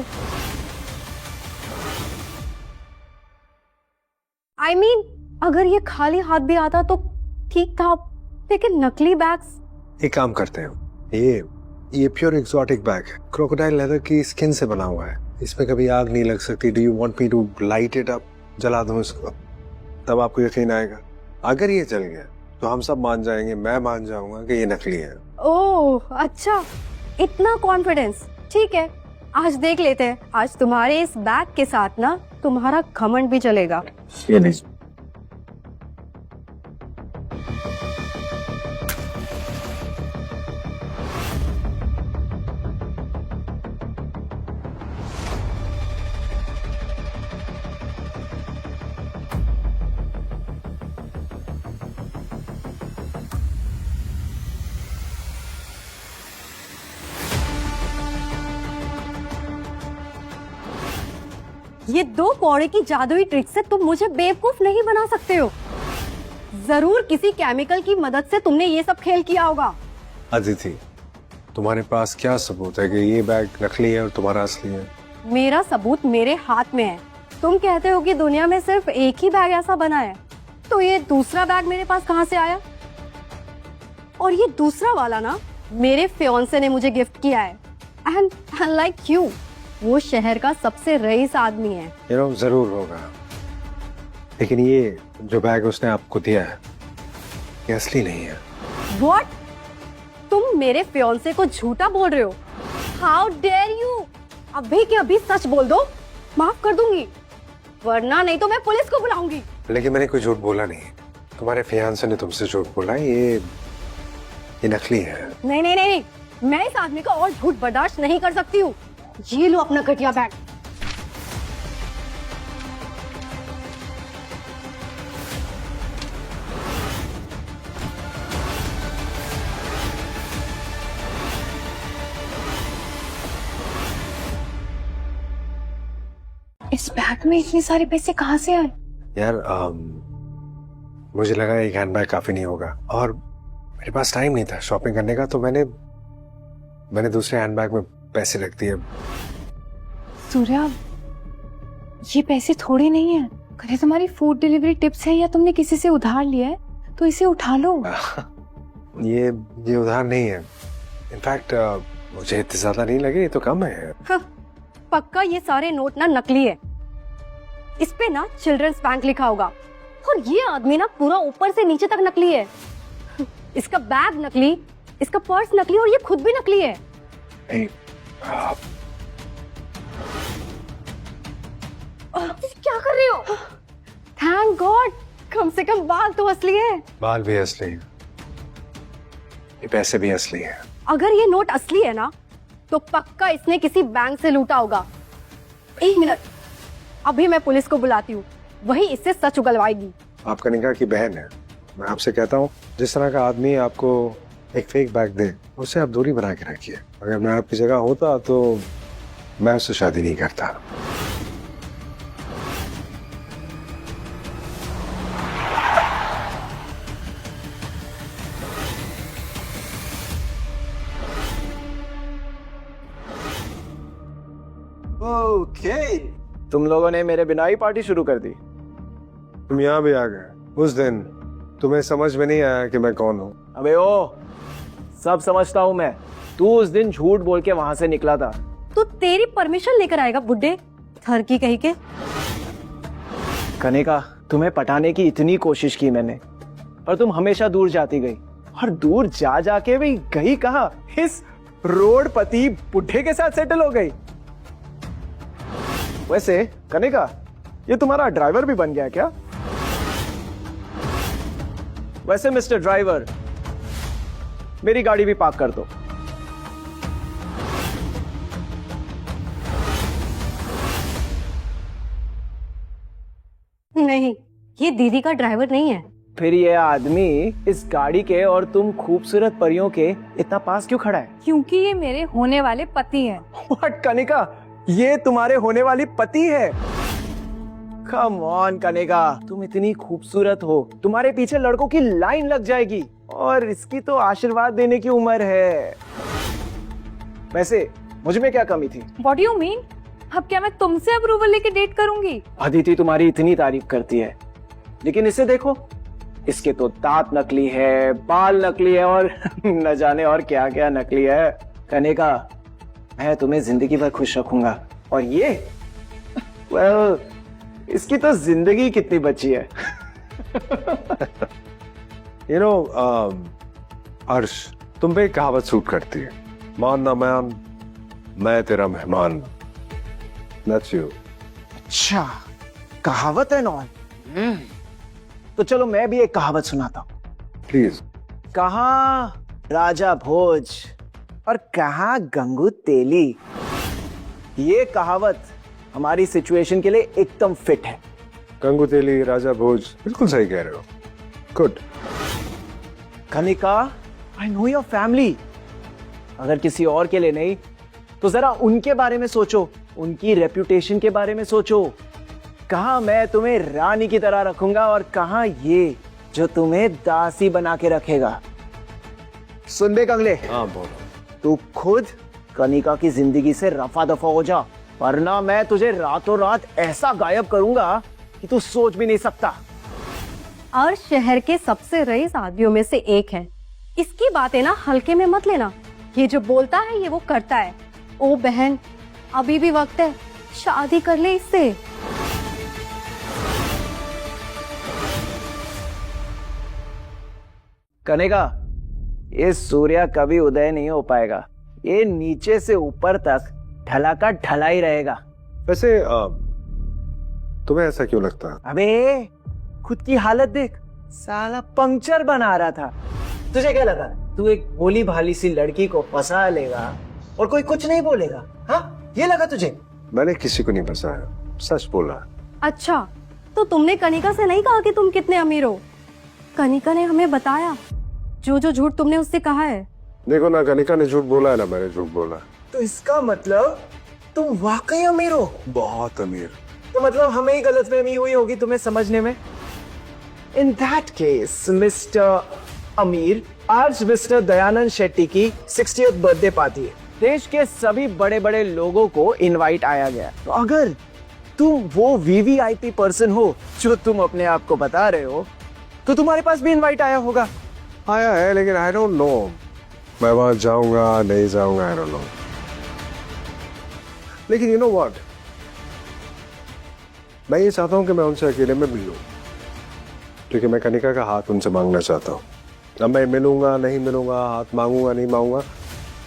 I mean, अगर ये खाली हाथ भी आता तो ठीक था, लेकिन नकली बैग्स। एक काम करते हैं, ये प्योर एक्सोटिक बैग है, क्रोकोडाइल लेदर की स्किन से बना हुआ है, इसमें कभी आग नहीं लग सकती। Do you want me to light it up? जला दूं इसको, तब आपको यकीन आएगा। अगर ये जल गया तो हम सब मान जाएंगे, मैं मान जाऊंगा कि ये नकली है। ओह अच्छा, इतना कॉन्फिडेंस। ठीक है, आज देख लेते हैं। आज तुम्हारे इस बैग के साथ ना तुम्हारा घमंड भी चलेगा। ये नहीं, ये 2 कौड़े की जादुई ट्रिक से तुम मुझे बेवकूफ नहीं बना सकते हो। जरूर किसी केमिकल की मदद से तुमने ये सब खेल किया होगा। अदिति, तुम्हारे पास क्या सबूत है कि ये बैग नकली है और तुम्हारा असली है? मेरा सबूत मेरे हाथ में है। तुम कहते हो कि दुनिया में सिर्फ एक ही बैग ऐसा बना है, तो ये दूसरा बैग मेरे पास कहाँ से आया? और ये दूसरा वाला ना मेरे फियांसे ने मुझे गिफ्ट किया है एंड लाइक यू वो शहर का सबसे रईस आदमी है। यू नो जरूर होगा, लेकिन ये जो बैग उसने आपको दिया है ये असली नहीं है। व्हाट? तुम मेरे फियांसे को झूठा बोल रहे हो? How dare you! अभी के अभी सच बोल दो, माफ कर दूंगी, वरना नहीं तो मैं पुलिस को बुलाऊंगी। लेकिन मैंने कोई झूठ बोला नहीं, तुम्हारे फियांसे ने तुमसे झूठ बोला, ये नकली है। नहीं नहीं नहीं, मैं इस आदमी का और झूठ बर्दाश्त नहीं कर सकती हूँ। ये लो अपना घटिया बैग। इस बैग में इतने सारे पैसे कहाँ से आए? यार मुझे लगा एक हैंडबैग काफी नहीं होगा और मेरे पास टाइम नहीं था शॉपिंग करने का, तो मैंने दूसरे हैंडबैग में पैसे रख दिए। सूर्या, ये पैसे थोड़े नहीं है, अरे तुम्हारी फूड डिलीवरी टिप्स है या तुमने किसी से उधार लिया है तो इसे उठा लो। ये उधार नहीं है, इनफैक्ट मुझे इतने ज्यादा नहीं लगे, ये तो कम है। हाँ, पक्का ये सारे नोट ना नकली है, इस पे ना चिल्ड्रंस बैंक लिखा होगा और ये आदमी ना पूरा ऊपर से नीचे तक नकली है। इसका बैग नकली, इसका पर्स नकली और ये खुद भी नकली है। क्या कर रही हो? थैंक गॉड, कम से कम बाल तो असली है। बाल भी असली, ये पैसे भी असली है। अगर ये नोट असली है ना तो पक्का इसने किसी बैंक से लूटा होगा। एक मिनट, अभी मैं पुलिस को बुलाती हूँ, वही इससे सच उगलवाएगी। आप कनिका की बहन है, मैं आपसे कहता हूँ जिस तरह का आदमी आपको एक फेक बैग दे उससे आप दूरी बना के रखिए। अगर मैं आपकी जगह होता तो मैं उससे शादी नहीं करता। ओके, तुम लोगों ने मेरे बिना ही पार्टी शुरू कर दी। तुम यहाँ भी आ गए। उस दिन तुम्हें समझ में नहीं आया कि मैं कौन हूँ। अबे ओ, सब समझता हूँ मैं। तू उस दिन झूठ बोल के वहां से निकला था। तो तेरी परमिशन लेकर आएगा बुड्ढे थर की कहीं के। कनिका, तुम्हें पटाने की इतनी कोशिश की मैंने, और तुम हमेशा दूर जाती गई, और दूर जा जाके भी गई कहाँ? इस रोडपति बुड्ढे के साथ सेटल हो गई। वैसे कनिका, ये तुम्हारा ड्राइवर भी बन गया क्या? वैसे मिस्टर ड्राइवर, मेरी गाड़ी भी पार्क कर दो। नहीं, ये दीदी का ड्राइवर नहीं है। फिर ये आदमी इस गाड़ी के और तुम खूबसूरत परियों के इतना पास क्यों खड़ा है? क्योंकि ये मेरे होने वाले पति हैं। What, कनिका, ये तुम्हारे होने वाली पति है? कम ऑन कनिका, तुम इतनी खूबसूरत हो, तुम्हारे पीछे लड़कों की लाइन लग जाएगी, और इसकी तो आशीर्वाद देने की उम्र है। वैसे मुझ में क्या कमी थी? What do you mean? अब क्या मैं तुमसे अप्रूवल लेके डेट करूंगी? अदिति तुम्हारी इतनी तारीफ करती है, लेकिन इसे देखो, इसके तो दांत नकली है, बाल नकली है, और न जाने और क्या क्या नकली है। कनिका, मैं तुम्हें जिंदगी भर खुश रखूंगा, और ये well, इसकी तो जिंदगी कितनी बची है। You know, अर्श, तुम पे एक कहावत सूट करती है, मान ना मान, मैं तेरा मेहमान। That's you. अच्छा, कहावत है नॉन। तो चलो मैं भी एक कहावत सुनाता हूँ। प्लीज। कहाँ राजा भोज और कहाँ गंगू तेली। ये कहावत हमारी सिचुएशन के लिए एकदम फिट है। गंगू तेली, राजा भोज, बिल्कुल सही कह रहे हो। Good. Kanika, I know your family. अगर किसी और के लिए नहीं तो जरा उनके बारे में सोचो, उनकी रेपुटेशन के बारे में सोचो। कहाँ मैं तुम्हें रानी की तरह रखूंगा और कहाँ ये जो तुम्हें दासी बना के रखेगा। सुन बे कंगले। हाँ बोलो। तू खुद कनिका की जिंदगी से रफा दफा हो जा, वरना मैं तुझे रातों रात ऐसा गायब करूंगा कि तू सोच भी नहीं सकता। और शहर के सबसे रईस आदमियों में से एक है, इसकी बातें ना हल्के में मत लेना। ये जो बोलता है ये वो करता है। ओ बहन, अभी भी वक्त है, शादी कर ले इससे। कनेगा, ये सूर्य कभी उदय नहीं हो पाएगा। ये नीचे से ऊपर तक ढला का ढला ही रहेगा। वैसे तुम्हें ऐसा क्यों लगता है? अबे खुद की हालत देख, साला पंक्चर बना रहा था। तुझे क्या लगा तू एक भोली भाली सी लड़की को फंसा लेगा और कोई कुछ नहीं बोलेगा? हाँ, ये लगा तुझे? मैंने किसी को नहीं फंसाया, सच बोला। अच्छा, तो तुमने कनिका से नहीं कहा कि तुम कितने अमीर हो? कनिका ने हमें बताया जो जो झूठ तुमने उससे कहा है। देखो ना, कनिका ने झूठ बोला है ना मैंने झूठ बोला। तो इसका मतलब तुम वाकई अमीर हो? बहुत अमीर। तो मतलब हमें ही गलतफहमी हुई होगी तुम्हें समझने में। इन दैट केस मिस्टर अमीर, आज मिस्टर दयानंद शेट्टी की 60th बर्थडे पार्टी है। देश के सभी बड़े बड़े लोगों को इनवाइट आया गया। तो अगर तुम वो वीवीआईपी पर्सन हो जो तुम अपने आप को बता रहे हो, तो तुम्हारे पास भी इनवाइट आया होगा। आया है, लेकिन आई डोंट नो मैं वहां जाऊंगा नहीं जाऊंगा, आई डोंट नो। लेकिन यू नो व्हाट, मैं ये चाहता हूं कि मैं उनसे अकेले में मिलूं, क्योंकि मैं कनिका का हाथ उनसे मांगना चाहता हूं। अब मैं मिलूंगा नहीं मिलूंगा, हाथ मांगूंगा नहीं मांगूंगा,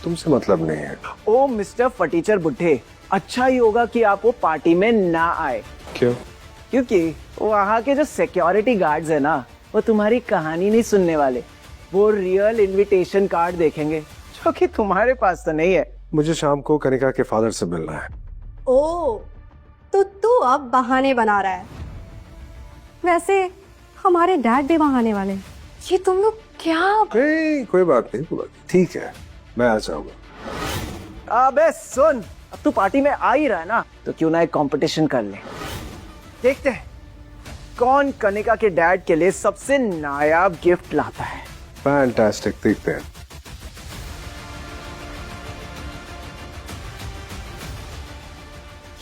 तुमसे मतलब नहीं है। ओ मिस्टर फटीचर बुड्ढे, अच्छा ही होगा कि आप वो पार्टी में ना आए। क्यों? क्योंकि वहाँ के जो सिक्योरिटी गार्ड्स है ना, वो तुम्हारी कहानी नहीं सुनने वाले, वो रियल इनविटेशन कार्ड देखेंगे, जो कि तुम्हारे पास तो नहीं है। मुझे शाम को कनिका के फादर से मिलना है। ओ, तो तू अब बहाने बना रहा है। वैसे हमारे डैड भी वहां आने वाले। ये तुम लोग क्या? नहीं, कोई बात नहीं, ठीक है, मैं आ जाऊंगा। अबे सुन, अब तू पार्टी में आ ही रहा है ना, तो क्यों ना एक कंपटीशन कर ले। देखते हैं कौन कनिका के डैड के लिए सबसे नायाब गिफ्ट लाता है। फैंटास्टिक, देखते हैं।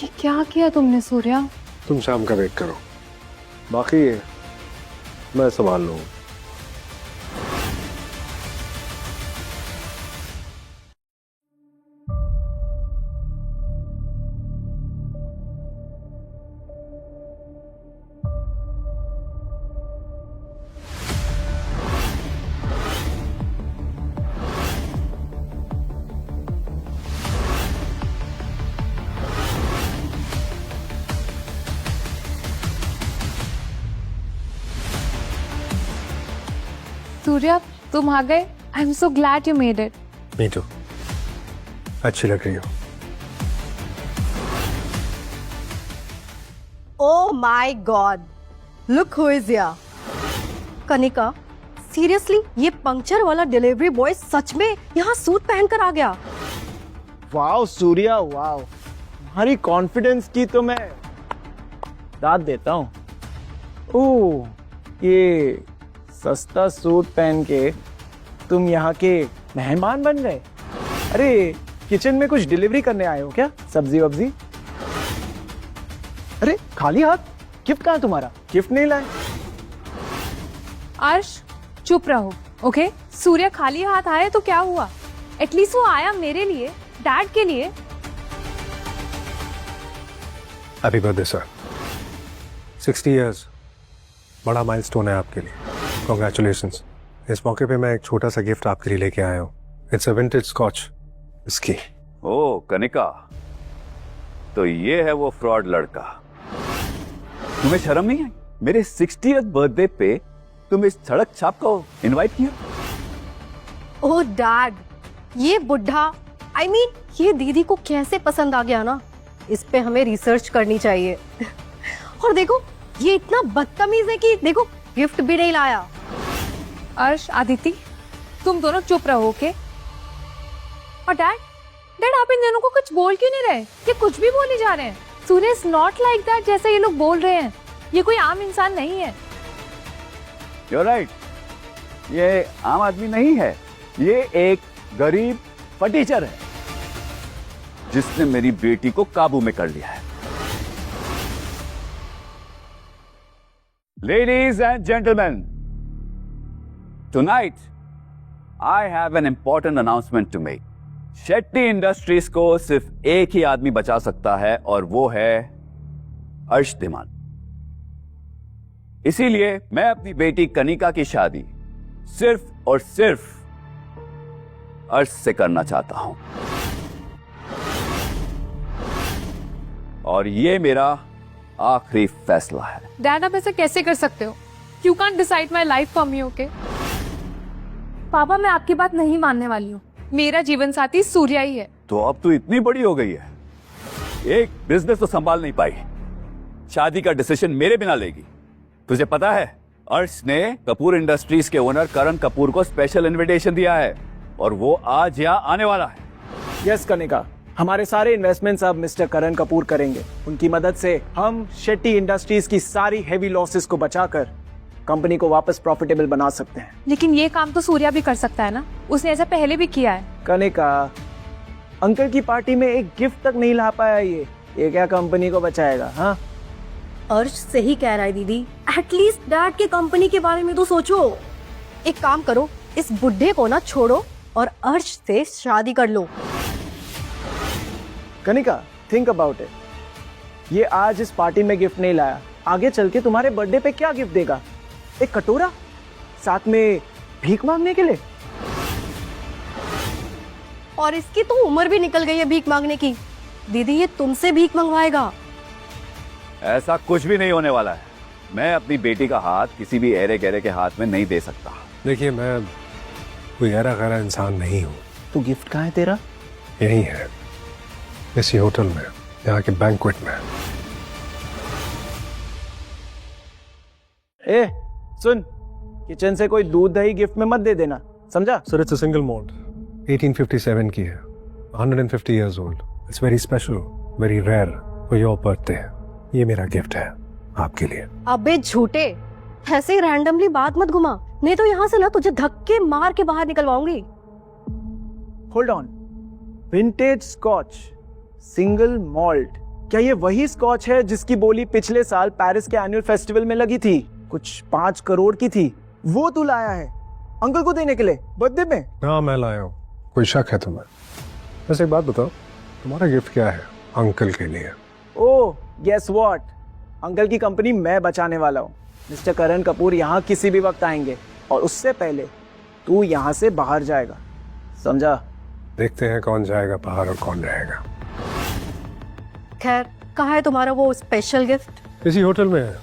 ये क्या किया तुमने सूर्या? तुम शाम का वेट करो, बाकी मैं संभाल लूंगा। सूर्या, तुम आ गए। I am so glad you made it. Me too, अच्छी लग रही हो। Oh my God! Look who is here. Kanika, seriously ये पंक्चर वाला डिलीवरी बॉय सच में यहाँ सूट पहनकर आ गया? वाओ सूर्या, वाओ, तुम्हारी कॉन्फिडेंस की तो मैं दाद देता हूँ। ओह, ये सस्ता सूट पहन के तुम यहाँ के मेहमान बन गए। अरे किचन में कुछ डिलीवरी करने आए हो क्या? सब्जी वब्जी? अरे खाली हाथ? गिफ्ट कहाँ तुम्हारा? गिफ्ट नहीं लाए? अर्श, चुप रहो, ओके? सूर्य खाली हाथ आए तो क्या हुआ? एटलीस्ट वो आया मेरे लिए, डैड के लिए। Happy birthday sir. 60 इयर्स, बड़ा माइलस्टोन है आपके लिए। कॉन्ग्रेचुलेशंस। इस मौके पे मैं एक छोटा सा गिफ्ट आपके लिए लेके आया हूँ। It's a vintage scotch whisky. Oh Kanika, तो ये है वो फ्रॉड लड़का। तुम्हें शर्म नहीं आई? मेरे 60th बर्थडे पे तुम इस सड़क छाप को इनवाइट किया? ओह डैड, ये बुढ़ा, I mean, ये दीदी को कैसे पसंद आ गया ना, इस पे हमें रिसर्च करनी चाहिए। और देखो, ये इतना बदतमीज है कि देखो गिफ्ट भी नहीं लाया। अर्श, आदिति, तुम दोनों चुप रहो, ओके? और डैड, आप इन दोनों को कुछ बोल क्यों नहीं रहे? ये कुछ भी बोले जा रहे हैं। सूर्य इज नॉट लाइक दैट जैसा ये लोग बोल रहे हैं। ये कोई आम इंसान नहीं है। You're right. ये आम आदमी नहीं है, ये एक गरीब फटीचर है जिसने मेरी बेटी को काबू में कर लिया है। Ladies and gentlemen, tonight I have an important announcement to make. Shetty industries को सिर्फ एक ही आदमी बचा सकता है और वो है अर्श धीमान। इसीलिए मैं अपनी बेटी कनिका की शादी सिर्फ और सिर्फ अर्श से करना चाहता हूं, और ये मेरा आखिरी फैसला है। डैड आप ऐसा कैसे कर सकते हो? You can't decide my life for me, okay? पापा मैं आपकी बात नहीं मानने वाली हूँ। मेरा जीवन साथी सूर्या ही है। तो अब तू इतनी बड़ी हो गई है, एक बिजनेस तो संभाल नहीं पाई, शादी का डिसीजन मेरे बिना लेगी। तुझे पता है अर्श ने कपूर इंडस्ट्रीज के ओनर करण कपूर को स्पेशल इनविटेशन दिया है और वो आज यहाँ आने वाला है। यस कनिका, हमारे सारे इन्वेस्टमेंट्स अब मिस्टर करण कपूर करेंगे। उनकी मदद से हम शेट्टी इंडस्ट्रीज की सारी हेवी लॉसेस को बचाकर कंपनी को वापस प्रॉफिटेबल बना सकते हैं। लेकिन ये काम तो सूर्या भी कर सकता है ना, उसने ऐसा पहले भी किया है। कनिका, अंकल की पार्टी में एक गिफ्ट तक नहीं ला पाया ये क्या कंपनी को बचाएगा? हाँ, अर्श सही कह रहा है दीदी, एटलीस्ट डैड के कंपनी के बारे में तो सोचो। एक काम करो, इस बुढ़े को ना छोड़ो और अर्श से शादी कर लो। Kanika, think about it. ये आज इस पार्टी में गिफ्ट नहीं लाया, आगे चल के तुम्हारे बर्थडे पे क्या गिफ्ट देगा? एक कटोरा, साथ में भीख मांगने के लिए। और इसकी तो उम्र भी निकल गई है भीख मांगने की। दीदी ये तुमसे भीख मंगवाएगा। ऐसा कुछ भी नहीं होने वाला है। मैं अपनी बेटी का हाथ किसी भी ऐरे गहरे के हाथ में नहीं दे सकता। देखिए, मैं कोई ऐरा गैरा इंसान नहीं हूँ। तो गिफ्ट कहाँ है तेरा? यही है, इसी होटल में, यहाँ के बैंक्वेट में। ए सुन, किचन से कोई दूध दही गिफ्ट में मत दे देना, समझा? Sir, it's a single mould, 1857 की है, 150 years old. It's very special, very rare for your birthday. ये मेरा गिफ्ट है आपके लिए। अबे झूठे, ऐसे ही रैंडमली बात मत घुमा, नहीं तो यहाँ से ना तुझे धक्के मार के बाहर निकलवाऊंगी। Hold on, vintage scotch, single malt, क्या ये वही स्कॉच है जिसकी बोली पिछले साल पेरिस के एनुअल फेस्टिवल में लगी थी? कुछ 5 करोड़ की थी, वो तू लाया है अंकल को देने के लिए बर्थडे में? हाँ, मैं लाया हूँ। कोई शक है तुम्हें? वैसे एक बात बताओ, तुम्हारा गिफ्ट क्या है अंकल के लिए? ओह, गेस व्हाट, अंकल की कंपनी मैं बचाने वाला हूँ। मिस्टर करण कपूर यहाँ किसी भी वक्त आएंगे और उससे पहले तू यहाँ से बाहर जाएगा, समझा? देखते हैं कौन जाएगा बाहर और कौन रहेगा। खैर, कहाँ है तुम्हारा वो स्पेशल गिफ्ट? इसी होटल में है,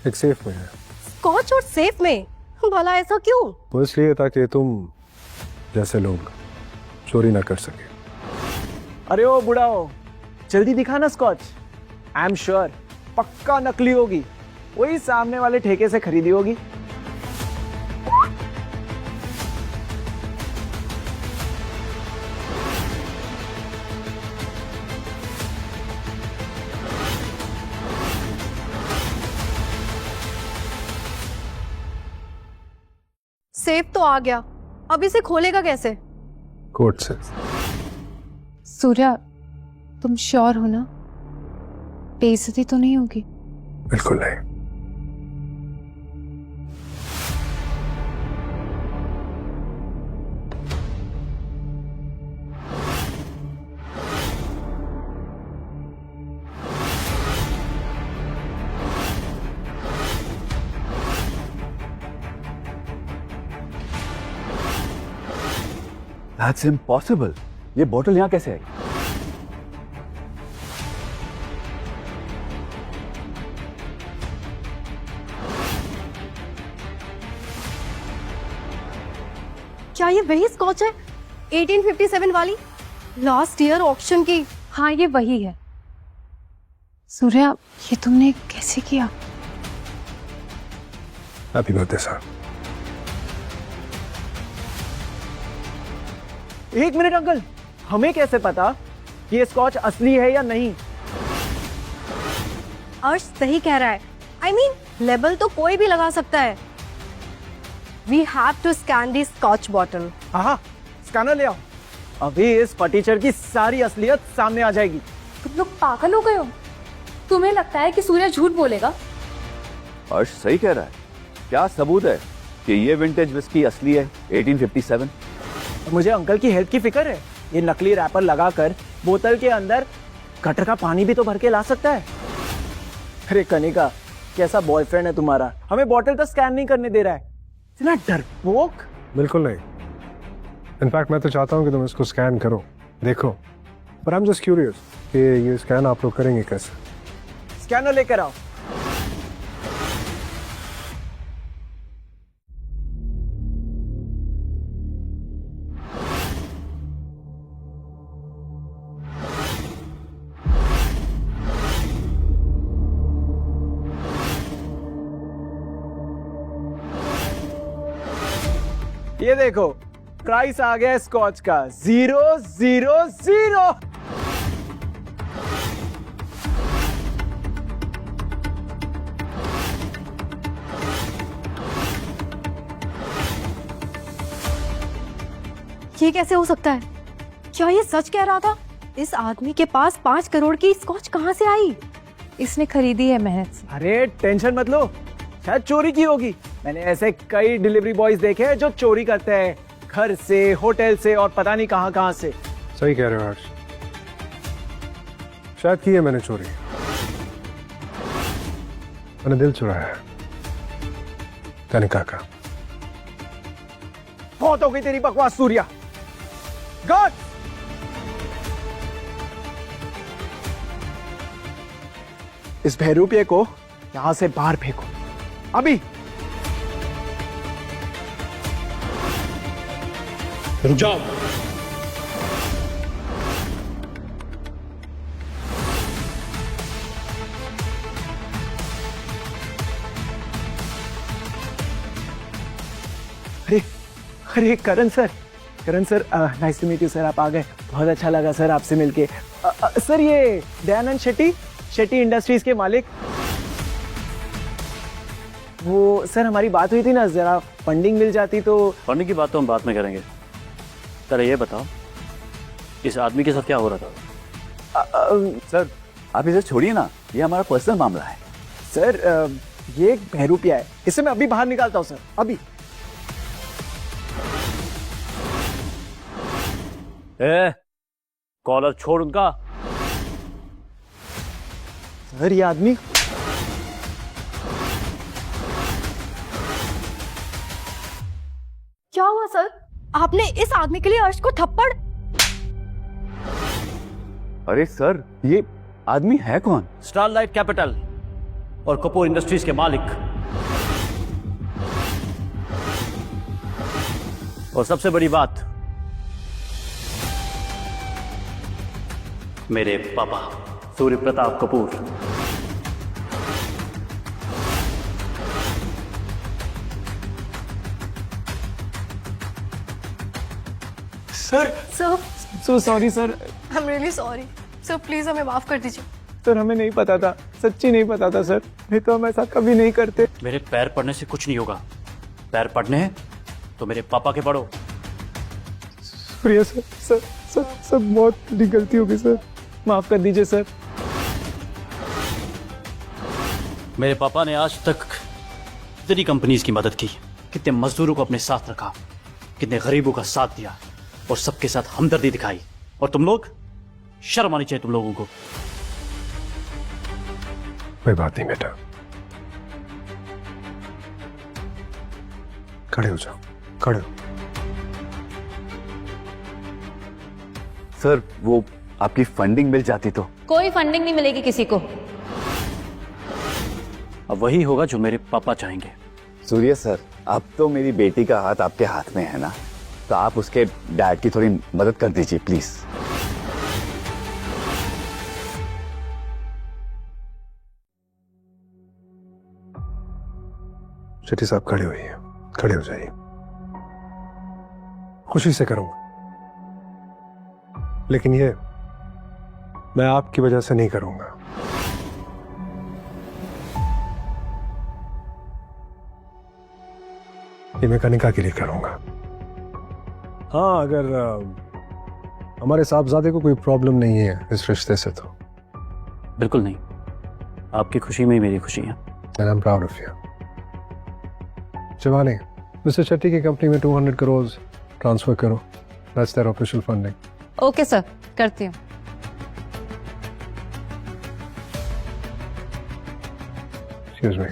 एक सेफ में है। स्कॉच और सेफ में? भला ऐसा क्यों? वो इसलिए ताकि तुम जैसे लोग चोरी ना कर सके। अरे ओ बुढ़ाओ, जल्दी दिखा ना स्कॉच। आई एम श्योर पक्का नकली होगी, वही सामने वाले ठेके से खरीदी होगी। सेफ तो आ गया, अब इसे खोलेगा कैसे? कोर्ट से। सूर्या, तुम श्योर हो ना? बेइज्जती तो नहीं होगी? बिल्कुल नहीं। That's impossible. ये बोतल यहाँ कैसे आई? क्या ये वही स्कॉच है 1857 वाली, लास्ट ईयर ऑक्शन की? हाँ, ये वही है। सूर्या, ये तुमने कैसे किया? Happy birthday sir. एक मिनट अंकल, हमें कैसे पता कि ये स्कॉच असली है या नहीं? अर्श सही कह रहा है, I mean, लेबल तो कोई भी लगा सकता है। We have to scan the scotch bottle. हाँ, स्कैनर ले आओ, अभी इस फटीचर की सारी असलियत सामने आ जाएगी। तुम लोग पागल हो गए हो? तुम्हें लगता है कि सूर्या झूठ बोलेगा? अर्श सही कह रहा है, क्या सबूत है? कि ये विंटेज विस्की असली है 1857। मुझे अंकल की हेल्थ की फिक्र है। ये नकली रैपर लगाकर बोतल के अंदर गटर का पानी भी तो भर के ला सकता है। अरे कनिका, कैसा बॉयफ्रेंड है तुम्हारा, हमें बॉटल तक स्कैन नहीं करने दे रहा है। इतना डरपोक। बिल्कुल नहीं, इनफैक्ट मैं तो चाहता हूँ कि तुम इसको स्कैन करो, देखो। पर आई एम जस्ट क्यूरियस कि ये स्कैन आप लोग करेंगे कैसे? स्कैनर लेकर आओ। ये देखो, प्राइस आ गया स्कॉच का 000। ये कैसे हो सकता है? क्या ये सच कह रहा था? इस आदमी के पास 5 करोड़ की स्कॉच कहाँ से आई? इसने खरीदी है मेहनत से। अरे टेंशन मत लो, शायद चोरी की होगी। मैंने ऐसे कई डिलीवरी बॉयज देखे हैं जो चोरी करते हैं, घर से, होटल से और पता नहीं कहां से। सही कह रहे हो हर्ष, शायद की है मैंने चोरी। मैंने दिल चुराया है कनिका का। बहुत हो गई तेरी बकवास सूर्या। गॉड, इस बहरूपिये को यहां से बाहर फेंको अभी। रुक जाओ। अरे Karan sir, nice to meet you sir. आप आ गए, बहुत अच्छा लगा सर आपसे मिलके। सर ये दयानंद शेट्टी इंडस्ट्रीज के मालिक। वो सर हमारी बात हुई थी ना, जरा फंडिंग मिल जाती तो। फंडिंग की बात तो हम बाद में करेंगे। सर ये बताओ, इस आदमी के साथ क्या हो रहा था? सर आप इसे छोड़िए ना, ये हमारा पर्सनल मामला है। सर ये एक बहरूपिया है, इसे मैं अभी बाहर निकालता हूँ सर, अभी। कॉलर छोड़ उनका। सर ये आदमी क्या हुआ सर? आपने इस आदमी के लिए अर्श को थप्पड़? अरे सर ये आदमी है कौन? स्टारलाइट कैपिटल और कपूर इंडस्ट्रीज के मालिक, और सबसे बड़ी बात, मेरे पापा Surya Pratap Kapoor. Sir so sorry sir. I am really sorry sir, please हमें माफ कर दीजिए। सर हमें नहीं पता था, सच्ची नहीं पता था सर, नहीं तो हम ऐसा कभी नहीं करते। मेरे पैर पड़ने से कुछ नहीं होगा, पैर पड़ने हैं तो मेरे पापा के पड़ो। शुक्रिया सर, सर बहुत बड़ी गलती हो गई सर, माफ कर दीजिए सर। मेरे पापा ने आज तक कितनी कंपनीज की मदद की, कितने मजदूरों को अपने साथ रखा, कितने गरीबों का साथ दिया और सबके साथ हमदर्दी दिखाई। और तुम लोग, शर्म आनी चाहिए तुम लोगों को। कोई बात नहीं बेटा, खड़े हो जाओ, खड़े हो। सर वो आपकी फंडिंग मिल जाती तो। कोई फंडिंग नहीं मिलेगी किसी को। अब वही होगा जो मेरे पापा चाहेंगे। सूर्य सर, अब तो मेरी बेटी का हाथ आपके हाथ में है ना, तो आप उसके डैड की थोड़ी मदद कर दीजिए प्लीज। शेट्टी साहब खड़े होइए, खड़े हो जाइए। खुशी से करूंगा, लेकिन ये मैं आपकी वजह से नहीं करूंगा। ये मैं कनिका के लिए करूंगा। हाँ, अगर हमारे साहबजादे को कोई प्रॉब्लम नहीं है इस रिश्ते से तो। बिल्कुल नहीं, आपकी खुशी में ही मेरी खुशी है। And I'm proud of you। Shivani, mister Shetty की कंपनी में 200 करोड़ ट्रांसफर करो। That's there official funding. Okay sir, करती हूँ। Excuse me.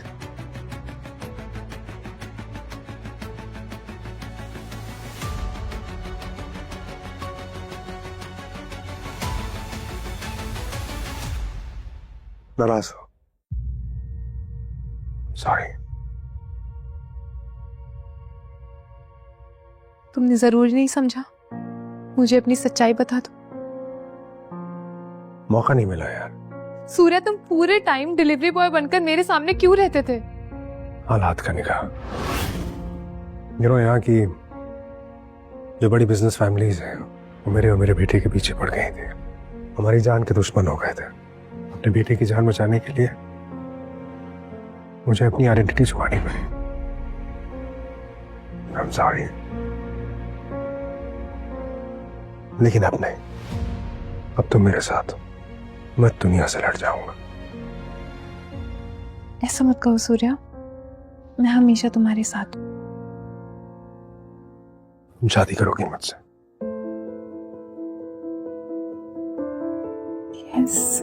नाराज हो? सॉरी। तुमने जरूरी नहीं समझा मुझे अपनी सच्चाई बता दो। मौका नहीं मिला यार। सूर्या, तुम पूरे टाइम डिलीवरी बॉय बनकर मेरे सामने क्यों रहते थे? हालात का निकाह। यहाँ की जो बड़ी बिजनेस फैमिलीज हैं वो मेरे और मेरे बेटे के पीछे पड़ गई थी। हमारी जान के दुश्मन हो गए थे। अपने बेटे की जान बचाने के लिए मुझे अपनी आइडेंटिटी छुपानी पड़ी। I'm sorry। लेकिन अब नहीं, अब तुम मेरे साथ हो, मैं दुनिया से लड़ जाऊंगा। ऐसा मत कहो सूर्या, मैं हमेशा तुम्हारे साथ हूं। तुम शादी करोगी मुझसे? यस।